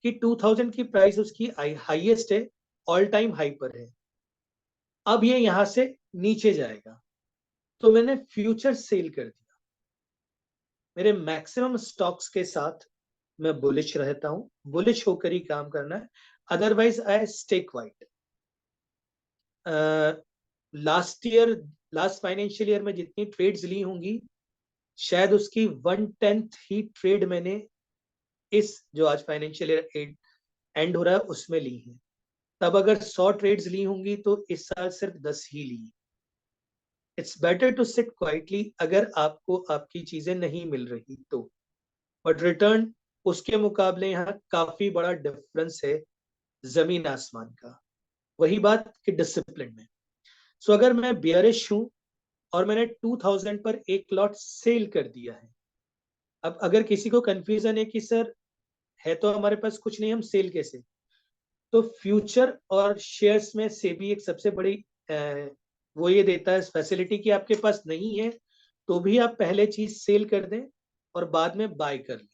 कि 2000 की प्राइस उसकी हाईएस्ट है, ऑल टाइम हाई पर है, अब ये यहां से नीचे जाएगा, तो मैंने फ्यूचर सेल कर दिया। मेरे मैक्सिमम स्टॉक्स के साथ मैं बुलिश रहता हूं, बुलिश होकर ही काम करना है, otherwise I stay quiet. Last financial year में जितनी ट्रेड्स ली होंगी, शायद उसकी 1/10 ही ट्रेड मैंने इस जो आज फाइनेंशियल ईयर एंड हो रहा है उसमें ली है। तब अगर 100 ट्रेड्स ली होंगी तो इस साल सिर्फ 10 ही ली। It's better to sit quietly अगर आपको आपकी चीजें नहीं मिल रही तो, बट रिटर्न उसके मुकाबले यहाँ काफी बड़ा डिफरेंस है, जमीन आसमान का। वही बात कि डिसिप्लिन में। सो अगर मैं बियरिश हूं और मैंने 2000 पर एक लॉट सेल कर दिया है, अब अगर किसी को कंफ्यूजन है कि सर है तो हमारे पास कुछ नहीं, हम सेल कैसे, तो फ्यूचर और शेयर्स में से भी एक सबसे बड़ी वो ये देता है फैसिलिटी कि आपके पास नहीं है तो भी आप पहले चीज सेल कर दें और बाद में बाय कर लें,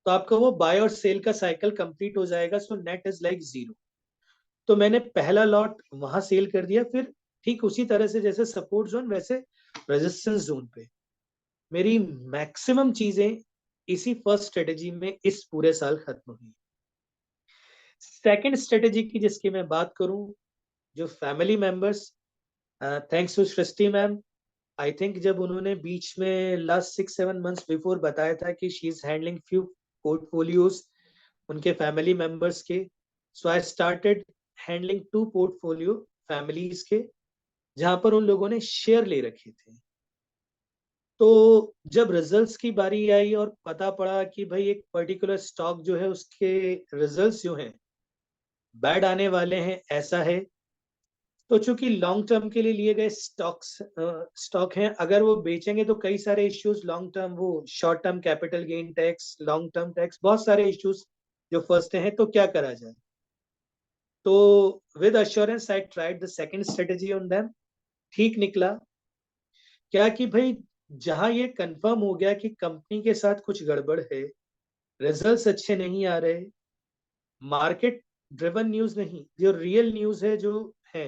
तो आपका वो बाय और सेल का साइकिल कंप्लीट हो जाएगा। So net is like zero. तो मैंने पहला लॉट वहां सेल कर दिया, फिर ठीक उसी तरह से जैसे सपोर्ट जोन वैसे रेजिस्टेंस जोन पे मेरी मैक्सिमम चीजें इसी फर्स्ट स्ट्रेटेजी में इस पूरे साल खत्म हुई। सेकंड स्ट्रेटेजी की जिसकी मैं बात करूं, जो family members, thanks to Srishti ma'am, I think जब उन्होंने बीच में लास्ट 6-7 मंथ्स बिफोर बताया था कि she is handling few portfolios उनके फैमिली मेंबर्स के, so I started handling 2 portfolio families के, जहां पर उन लोगों ने शेयर ले रखे थे। तो जब रिजल्ट्स की बारी आई और पता पड़ा कि भाई एक पर्टिकुलर स्टॉक जो है उसके रिजल्ट्स जो हैं बैड आने वाले हैं, ऐसा है, तो चूंकि लॉन्ग टर्म के लिए लिए गए स्टॉक हैं, अगर वो बेचेंगे तो कई सारे इश्यूज लॉन्ग टर्म, वो short term capital gain tax, long term tax, बहुत सारे इश्यूज जो फंसते हैं, तो क्या करा जाए। तो with assurance I tried the second strategy on them. ठीक निकला क्या कि भाई जहां ये कंफर्म हो गया कि कंपनी के साथ कुछ गड़बड़ है, रिजल्ट्स अच्छे नहीं आ रहे, मार्केट ड्रिवन न्यूज नहीं, जो रियल न्यूज है जो है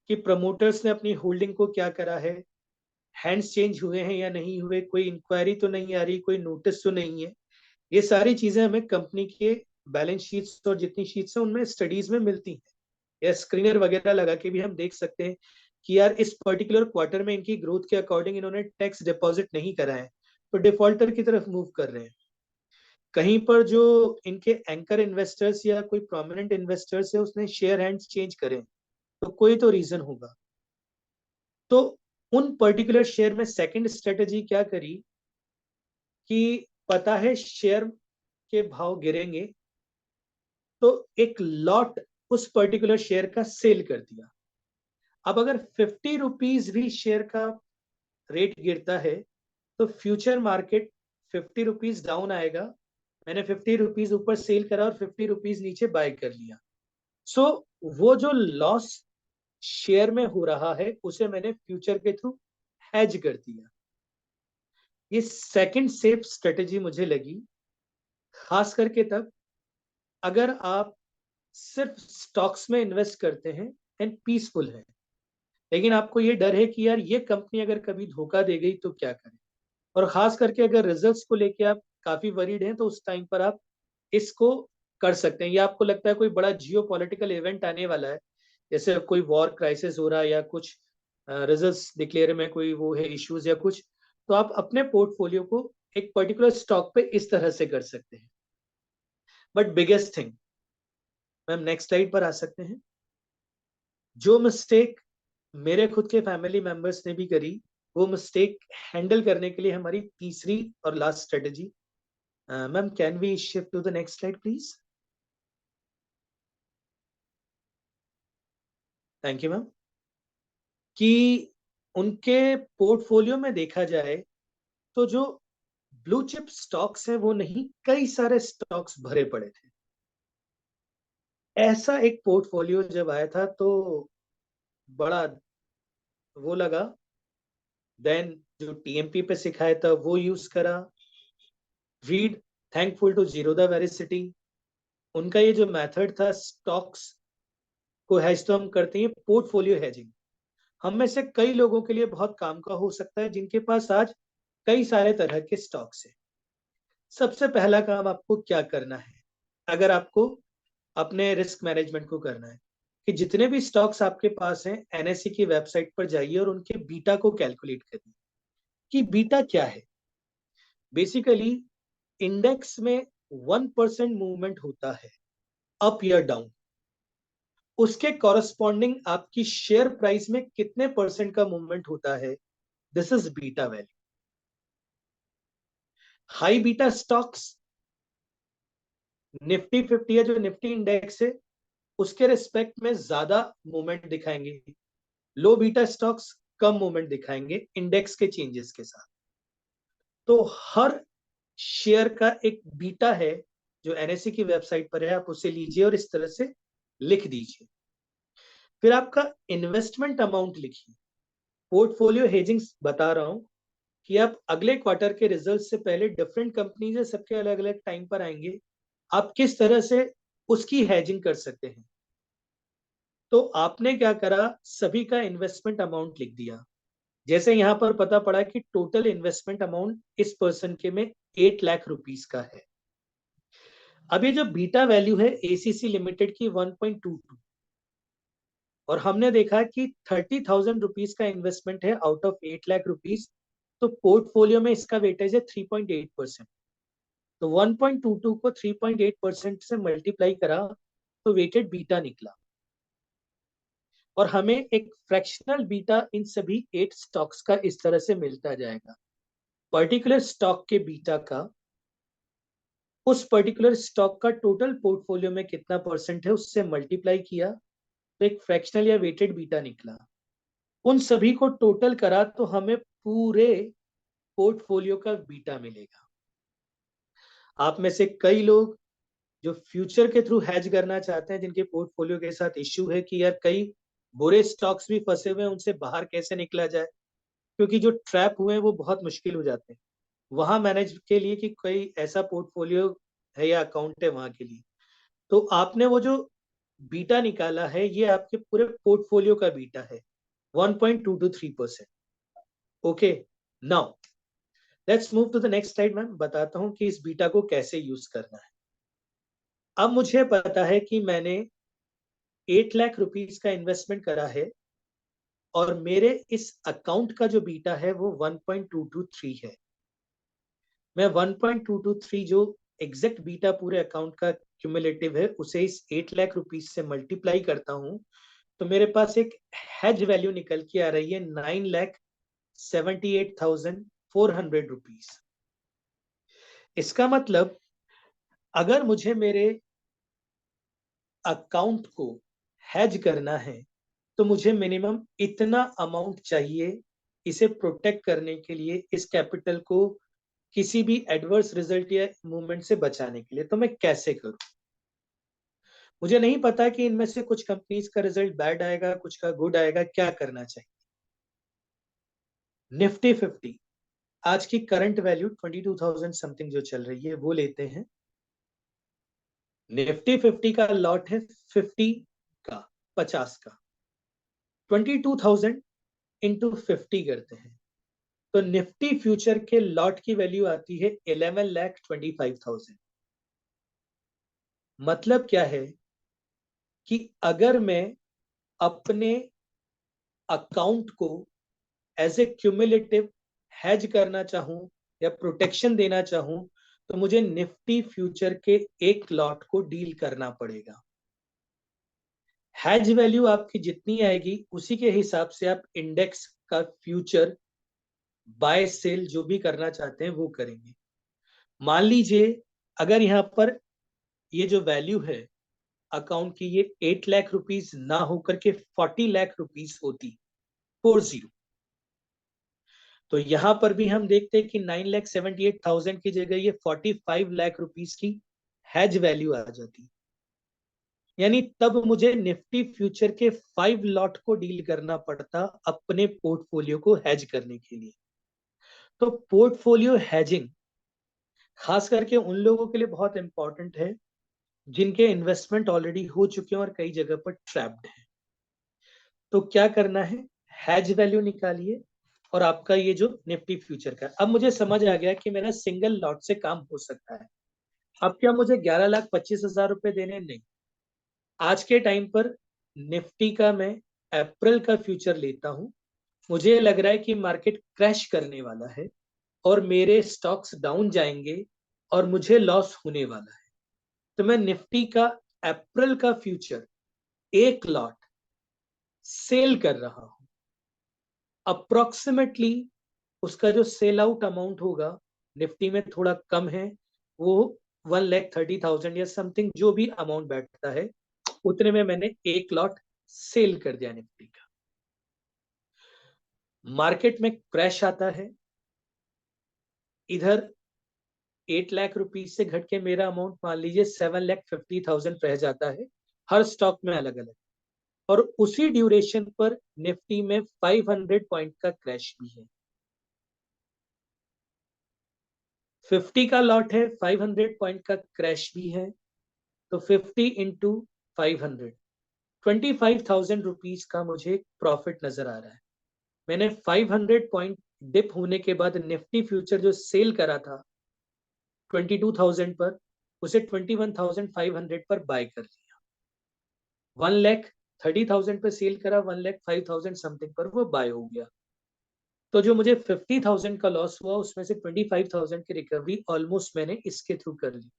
कि प्रमोटर्स ने अपनी होल्डिंग को क्या करा है, हैंड्स चेंज हुए हैं या नहीं हुए, कोई इंक्वायरी तो नहीं आ रही, कोई नोटिस तो नहीं है, ये सारी चीजें हमें कंपनी के बैलेंस शीट्स और जितनी शीट्स हैं उनमें स्टडीज में मिलती हैं, या स्क्रीनर वगैरह लगा के भी हम देख सकते हैं कि यार इस पर्टिकुलर क्वार्टर में इनकी ग्रोथ के अकॉर्डिंग इन्होंने टैक्स डिपॉजिट नहीं करा है, तो डिफॉल्टर की तरफ मूव कर रहे हैं। कहीं पर जो इनके एंकर इन्वेस्टर्स या कोई प्रोमिनेंट इन्वेस्टर्स है उसने शेयर हैंड्स चेंज करे, तो कोई तो रीजन होगा। तो उन पर्टिकुलर शेयर में सेकंड स्ट्रेटेजी क्या करी कि पता है शेयर के भाव गिरेंगे, तो एक लॉट उस पर्टिकुलर शेयर का सेल कर दिया। अब अगर 50 रुपीज भी शेयर का रेट गिरता है तो फ्यूचर मार्केट 50 रुपीज डाउन आएगा, मैंने 50 रुपीज ऊपर सेल करा और 50 रुपीज नीचे बाय कर लिया। सो वो जो लॉस शेयर में हो रहा है उसे मैंने फ्यूचर के थ्रू हेज कर दिया। ये सेकंड सेफ स्ट्रेटेजी मुझे लगी, खास करके तब अगर आप सिर्फ स्टॉक्स में इन्वेस्ट करते हैं एंड पीसफुल है, लेकिन आपको ये डर है कि यार ये कंपनी अगर कभी धोखा दे गई तो क्या करें, और खास करके अगर रिजल्ट्स को लेके आप काफी वरीड हैं तो उस टाइम पर आप इसको कर सकते हैं। या आपको लगता है कोई बड़ा जियो पॉलिटिकल इवेंट आने वाला है, जैसे कोई वॉर क्राइसिस हो रहा है या कुछ रिजल्ट्स डिक्लेयर में कोई वो है इश्यूज या कुछ, तो आप अपने पोर्टफोलियो को एक पर्टिकुलर स्टॉक पे इस तरह से कर सकते हैं। But biggest thing, ma'am next slide पर आ सकते हैं, जो मिस्टेक मेरे खुद के फैमिली मेंबर्स ने भी करी, वो मिस्टेक हैंडल करने के लिए हमारी तीसरी और last strategy, ma'am can we shift to the next slide please. Thank you ma'am. कि उनके पोर्टफोलियो में देखा जाए तो जो ब्लू चिप स्टॉक्स हैं वो नहीं, कई सारे स्टॉक्स भरे पड़े थे। ऐसा एक पोर्टफोलियो जब आया था तो बड़ा वो लगा। देन जो टीएमपी पे सिखाया था वो यूज करा। Read thankful to Zerodha Varsity, उनका ये जो मेथड था स्टॉक्स को हेज तो हम करते हैं, पोर्टफोलियो हेजिंग हम में से कई लोगों के लिए बहुत काम का हो सकता है जिनके पास आज कई सारे तरह के स्टॉक्स हैं। सबसे पहला काम आपको क्या करना है, अगर आपको अपने रिस्क मैनेजमेंट को करना है, कि जितने भी स्टॉक्स आपके पास हैं एनएससी की वेबसाइट पर जाइए और उनके बीटा को कैलकुलेट करिए कि बीटा क्या है। बेसिकली इंडेक्स में 1% मूवमेंट होता है अप या डाउन, उसके कॉरस्पॉन्डिंग आपकी शेयर प्राइस में कितने परसेंट का मूवमेंट होता है, this is beta value. High beta stocks Nifty 50 या जो निफ्टी इंडेक्स है उसके रिस्पेक्ट में ज्यादा मूवमेंट दिखाएंगे, लो बीटा स्टॉक्स कम मूवमेंट दिखाएंगे इंडेक्स के चेंजेस के साथ। तो हर शेयर का एक बीटा है जो एनएससी की वेबसाइट पर है, आप उसे लीजिए और इस तरह से लिख दीजिए। फिर आपका इन्वेस्टमेंट अमाउंट लिखिए। पोर्टफोलियो हेजिंग बता रहा हूं कि आप अगले क्वार्टर के रिजल्ट से पहले डिफरेंट कंपनीज है, सबके अलग अलग टाइम पर आएंगे, आप किस तरह से उसकी हेजिंग कर सकते हैं। तो आपने क्या करा, सभी का इन्वेस्टमेंट अमाउंट लिख दिया। जैसे यहां पर पता पड़ा कि टोटल इन्वेस्टमेंट अमाउंट इस पर्सन के में 8 लाख रुपीस का है। अब ये जो बीटा वैल्यू है एसीसी लिमिटेड की 1.22, और हमने देखा कि 30,000 रुपीस का इन्वेस्टमेंट है आउट ऑफ 8 लाख रुपीस, तो पोर्टफोलियो में इसका वेटेज है 3.8%। तो 1.22 को 3.8% से मल्टीप्लाई करा तो वेटेड बीटा निकला, और हमें एक फ्रैक्शनल बीटा इन सभी 8 स्टॉक्स का इस तरह से मिलता जाएगा। पर्टिकुलर स्टॉक के बीटा का उस पर्टिकुलर स्टॉक का टोटल पोर्टफोलियो में कितना परसेंट है उससे मल्टीप्लाई किया तो एक फ्रैक्शनल या वेटेड बीटा निकला। उन सभी को टोटल करा तो हमें पूरे पोर्टफोलियो का बीटा मिलेगा। आप में से कई लोग जो फ्यूचर के थ्रू हैज करना चाहते हैं, जिनके पोर्टफोलियो के साथ इश्यू है कि यार कई बुरे स्टॉक्स भी फंसे हुए हैं, उनसे बाहर कैसे निकला जाए, क्योंकि जो ट्रैप हुए हैं वो बहुत मुश्किल हो जाते हैं वहां मैनेज के लिए कि कोई ऐसा पोर्टफोलियो है या अकाउंट है वहां के लिए। तो आपने वो जो बीटा निकाला है ये आपके पूरे पोर्टफोलियो का बीटा है 1.223%। Okay, now let's move to the next slide. Ma'am बताता हूं कि इस बीटा को कैसे यूज करना है। अब मुझे पता है कि मैंने 8 लाख रुपीस का इन्वेस्टमेंट करा है और मेरे इस अकाउंट का जो बीटा है वो 1.223 है। मैं 1.223 जो एग्जैक्ट बीटा पूरे अकाउंट का क्यूमुलेटिव है उसे इस 8 लाख रुपीस से मल्टीप्लाई करता हूं तो मेरे पास एक हेज वैल्यू निकल के आ रही है 9,78,400 रुपीस। इसका मतलब अगर मुझे मेरे अकाउंट को हेज करना है तो मुझे मिनिमम इतना अमाउंट चाहिए इसे प्रोटेक्ट करने के लिए, इस कैपिटल को किसी भी एडवर्स रिजल्ट या मूवमेंट से बचाने के लिए। तो मैं कैसे करूं? मुझे नहीं पता कि इनमें से कुछ कंपनीज का रिजल्ट बैड आएगा, कुछ का गुड आएगा, क्या करना चाहिए। निफ्टी 50 आज की करंट वैल्यू 22,000 समथिंग जो चल रही है वो लेते हैं। निफ्टी 50 का लॉट है 50 का 22,000 इंटू 50 करते हैं तो निफ्टी फ्यूचर के लॉट की वैल्यू आती है 11,25,000। मतलब क्या है कि अगर मैं अपने अकाउंट को एज ए क्यूमुलेटिव हैज करना चाहूं या प्रोटेक्शन देना चाहूं तो मुझे निफ्टी फ्यूचर के एक लॉट को डील करना पड़ेगा। हैज वैल्यू आपकी जितनी आएगी उसी के हिसाब से आप इंडेक्स का फ्यूचर बाय सेल जो भी करना चाहते हैं वो करेंगे। मान लीजिए अगर यहाँ पर ये जो वैल्यू है अकाउंट की ये 8 लाख रुपीस ना होकर के 40 लाख रुपीस होती 40, तो यहां पर भी हम देखते हैं कि 9,78,000 की जगह ये 45 लाख रुपीस की हैज वैल्यू आ जाती। यानी तब मुझे निफ्टी फ्यूचर के 5 लॉट को डील करना पड़ता अपने पोर्टफोलियो को हैज करने के लिए। तो पोर्टफोलियो हैजिंग खास करके उन लोगों के लिए बहुत इंपॉर्टेंट है जिनके इन्वेस्टमेंट ऑलरेडी हो चुके हैं और कई जगह पर ट्रैप्ड है। तो क्या करना है, हैज वैल्यू निकालिए और आपका ये जो निफ्टी फ्यूचर का, अब मुझे समझ आ गया कि मेरा सिंगल लॉट से काम हो सकता है। अब क्या मुझे 11,25,000 रुपए देने? नहीं। आज के टाइम पर निफ्टी का मैं अप्रैल का फ्यूचर लेता हूं, मुझे लग रहा है कि मार्केट क्रैश करने वाला है और मेरे स्टॉक्स डाउन जाएंगे और मुझे लॉस होने वाला है। तो मैं निफ्टी का अप्रैल का फ्यूचर एक लॉट सेल कर रहा हूं। अप्रोक्सीमेटली उसका जो सेल आउट अमाउंट होगा निफ्टी में थोड़ा कम है, वो 1,30,000 या समथिंग जो भी अमाउंट बैठता है उतने में मैंने एक लॉट सेल कर दिया निफ्टी का। मार्केट में क्रैश आता है, इधर 8 लाख रुपीस से घट के मेरा अमाउंट मान लीजिए 7,50,000 रह जाता है, हर स्टॉक में अलग अलग। और उसी ड्यूरेशन पर निफ्टी में 500 पॉइंट का क्रैश भी है। 50 का लॉट है, 500 पॉइंट का क्रैश भी है, तो 50 इंटू 500 25,000 रुपीज का मुझे प्रॉफिट नजर आ रहा है। मैंने 500 पॉइंट डिप होने के बाद निफ्टी फ्यूचर जो सेल करा था 22,000 पर, उसे 21,500 पर बाय कर लिया। 1,30,000 पर सेल करा, 1,05,000 समथिंग पर वो बाय हो गया। तो जो मुझे 50,000 का लॉस हुआ उसमें से 25,000 की रिकवरी ऑलमोस्ट मैंने इसके थ्रू कर ली।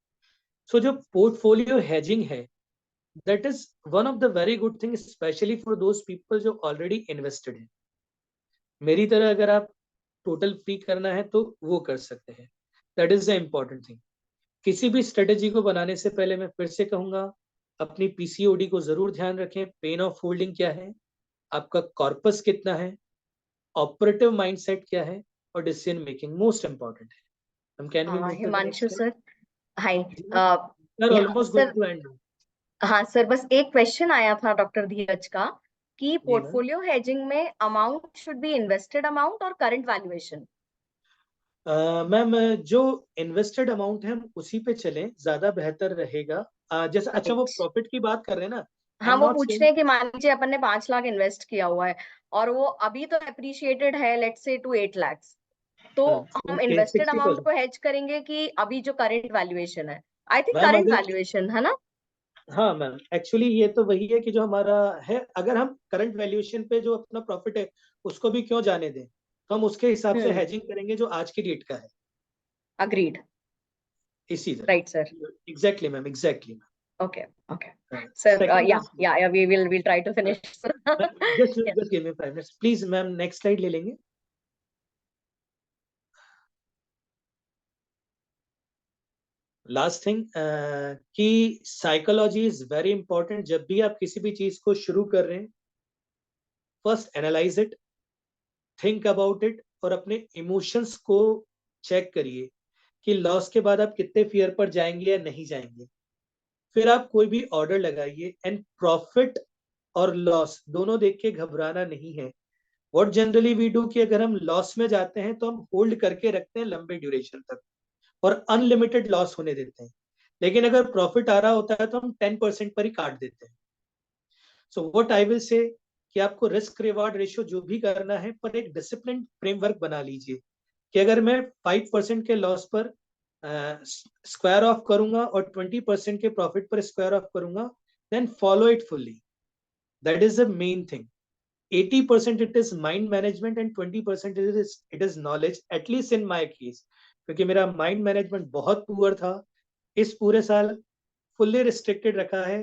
सो जो पोर्टफोलियो हेजिंग है that is one of the very good thing, specially for those people जो ऑलरेडी इन्वेस्टेड है। मेरी तरह अगर आप टोटल फ्री करना है तो वो कर सकते हैं। That is the important thing. किसी भी स्ट्रेटेजी को बनाने से पहले मैं फिर से कहूंगा अपनी पीसीओडी को जरूर ध्यान रखें। पेन ऑफ होल्डिंग क्या है, आपका कॉर्पस कितना है, ऑपरेटिव माइंडसेट क्या है, और डिसीजन मेकिंग मोस्ट इंपॉर्टेंट है। हम can we move to the
Himanshu
next?
Sir, hi.
Sir almost going to end.
हाँ सर, बस एक क्वेश्चन आया था डॉक्टर धीरज का कि
जी मैम।
पोर्टफोलियो हेजिंग में amount should be invested amount और करंट वैल्यूएशन।
मैम जो इन्वेस्टेड अमाउंट है हम उसी पे चलें, ज्यादा बेहतर रहेगा। जैसे अच्छा वो प्रॉफिट की बात कर रहे हैं ना, आई
हाँ,
एम
वो
नॉट
पूछ
सेइंग।
रहे हैं कि मान लीजिए अपन ने 5 लाख इन्वेस्ट किया हुआ है और वो अभी तो एप्रिशिएटेड है लेट्स से टू 8 लाख, तो हम इन्वेस्टेड अमाउंट
60%।
को हेज करेंगे कि अभी जो करंट वैल्यूएशन है? आई थिंक
मैम
करंट
अगर
वैल्यूएशन है ना।
हाँ मैम, एक्चुअली ये तो वही है कि जो हमारा है, अगर हम करंट वैल्यूएशन पे जो अपना प्रॉफिट है उसको भी क्यों जाने दें, तो हम उसके हिसाब से हेजिंग करेंगे जो आज की डेट का है,
Agreed.
इसी तरह।
Right, sir.
Exactly ma'am, exactly
Okay, okay. Sir,
ma'am.
yeah, we'll try to finish.
Just
Yes.
Just give me 5 minutes please ma'am, next slide ले लेंगे। लास्ट थिंग कि साइकोलॉजी इज वेरी इंपॉर्टेंट। जब भी आप किसी भी चीज को शुरू कर रहे हैं, first analyse it, think about it, और अपने इमोशंस को चेक करिए कि लॉस के बाद आप कितने फियर पर जाएंगे या नहीं जाएंगे। फिर आप कोई भी ऑर्डर लगाइए, एंड प्रॉफिट और लॉस दोनों देख के घबराना नहीं है। व्हाट जनरली वी डू कि अगर हम लॉस में जाते हैं तो हम होल्ड करके रखते हैं लंबे ड्यूरेशन तक और अनलिमिटेड लॉस होने देते हैं, लेकिन अगर प्रॉफिट आ रहा होता है तो हम 10% पर ही काट देते हैं। So what I will say कि आपको रिस्क रिवार्ड रेशियो जो भी करना है, पर एक डिसिप्लिन फ्रेमवर्क बना लीजिए कि अगर मैं 5% के लॉस पर स्क्वायर ऑफ करूंगा और 20% के प्रॉफिट पर स्क्वायर ऑफ करूंगा, then follow it fully. That is the main thing. 80% it is mind management and 20% it is knowledge, at least in my case, क्योंकि मेरा माइंड मैनेजमेंट बहुत पुअर था। इस पूरे साल फुल्ली रिस्ट्रिक्टेड रखा है,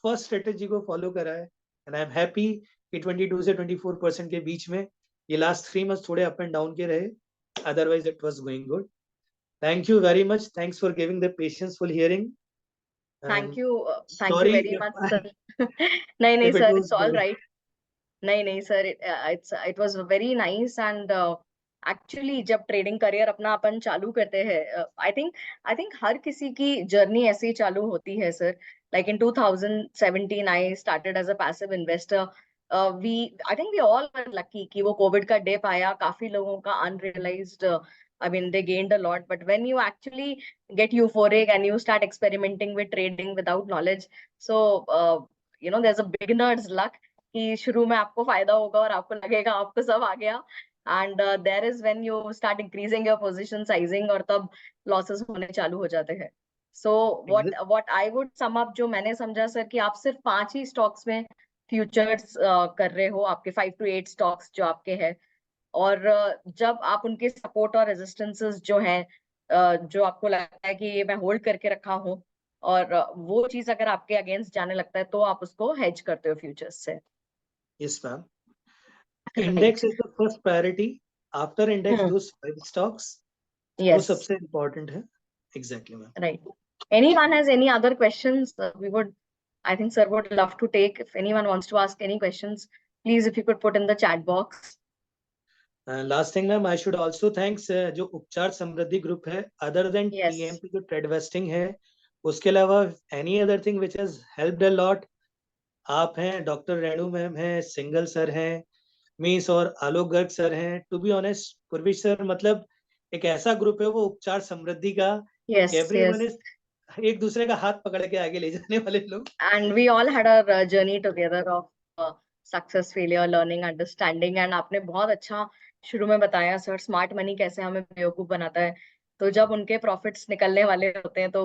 फर्स्ट स्ट्रेटेजी को फॉलो करा है, एंड आई एम हैप्पी कि 22 से 24% के बीच में ये लास्ट 3 मंथ थोड़े अप एंड डाउन के रहे, otherwise it was going good. Thank you very much, thanks for giving the patienceful hearing.
Thank you
Sorry
very
if
much, sir. नहीं
if it
sir,
was
it's all
boring.
right. नहीं sir, it was very nice, and actually जब trading career अपना अपन चालू करते हैं, I think हर किसी की journey ऐसे ही चालू होती है sir. Like in 2017 I started as a passive investor. I think we all were lucky कि वो कोविड का डिप आया, काफी लोगों का unrealized, I mean they gained a lot, but when you actually get euphoric and you start experimenting with trading without knowledge, so there's a beginner's luck कि शुरू में आपको फायदा होगा और आपको लगेगा आपको सब आ गया, and there is when you start increasing your position sizing, और तब लॉसेस होने चालू हो जाते हैं। So what I would sum up, जो मैंने समझा सर, कि आप सिर्फ 5 ही स्टॉक्स में फ्यूचर्स कर रहे हो, आपके 5 to 8 स्टॉक्स जो आपके हैं, और जब आप उनके सपोर्ट और रेजिस्टेंसेस जो हैं, जो आपको लगता है कि ये मैं होल्ड करके रखा हूँ, और वो चीज अगर आपके अगेंस्ट जाने लगता है तो आप उसको हेज करते हो फ्यूचर्स से।
Yes ma'am.
Right.
Index is the first priority. After index, those 5 stocks, वो
Yes.
सबसे important है। Exactly ma'am.
Right. Anyone has any other questions? I think sir would love to take. If anyone wants to ask any questions, please, if you could put in the chat box.
Last thing ma'am, I should also thanks जो उपचार समृद्धि group है, other than
Yes.
TMP जो trade wasting है, उसके अलावा any other thing which has helped a lot, आप हैं, doctor Renu ma'am हैं, सिंगल सर हैं, मीस और आलोक गर्ग सर हैं। टू बी ऑनेस्ट पूर्वी सर, मतलब एक ऐसा ग्रुप है वो उपचार समृद्धि का,
Yes.
Everyone
Yes.
इज एक दूसरे का हाथ पकड़ के आगे ले जाने वाले लोग।
And we all had our journey together of success, failure, learning, understanding. And आपने बहुत अच्छा शुरू में बताया सर, स्मार्ट मनी कैसे हमें बेवकूफ बनाता है। तो जब उनके प्रॉफिट्स निकलने वाले होते हैं तो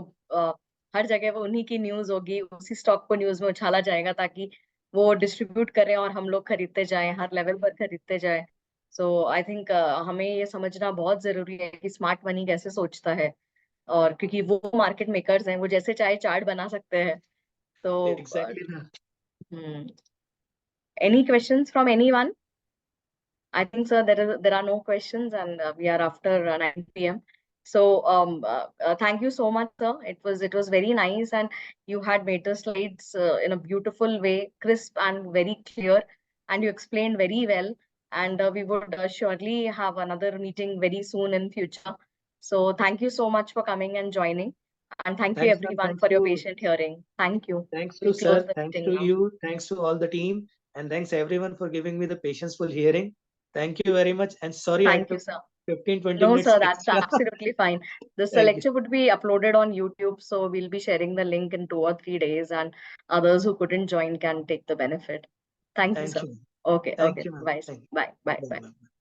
हर जगह वो उन्हीं की न्यूज होगी, उसी स्टॉक को न्यूज में उछाला जाएगा ताकि वो डिस्ट्रीब्यूट करें और हम लोग खरीदते जाएं, हर लेवल पर खरीदते जाएं। सो आई थिंक हमें ये समझना बहुत जरूरी है कि स्मार्ट मनी कैसे सोचता है, और क्योंकि वो मार्केट मेकर्स हैं, वो जैसे चाहे चार्ट बना सकते हैं। So,
एग्जैक्टली ना।
any questions from anyone? I think, sir, there are no questions, and we are after 9 p.m. So, thank you so much, sir. It was very nice, and you had made the slides in a beautiful way, crisp and very clear, and you explained very well. And we would surely have another meeting very soon in future. So, thank you so much for coming and joining, and thank you
Thanks ma'am,
everyone
thanks
for your
to
patient hearing. Thank you.
thanks to
We'll close
sir,
the
thanks
meeting
to
now.
you, thanks to all the team, and thanks everyone for giving me the patientful hearing. Thank you very much, and sorry I
Thank you,
took
sir.
15-20
No,
minutes
sir, that's
extra.
absolutely fine. This
Thank you.
lecture would be uploaded on YouTube, so we'll be sharing the link in 2 or 3 days, and others who couldn't join can take the benefit. Thank you,
Thank
sir.
you.
Okay,
Thank
okay.
you ma'am.
Bye,
Thank you.
bye, bye,
Bye,
bye.
bye.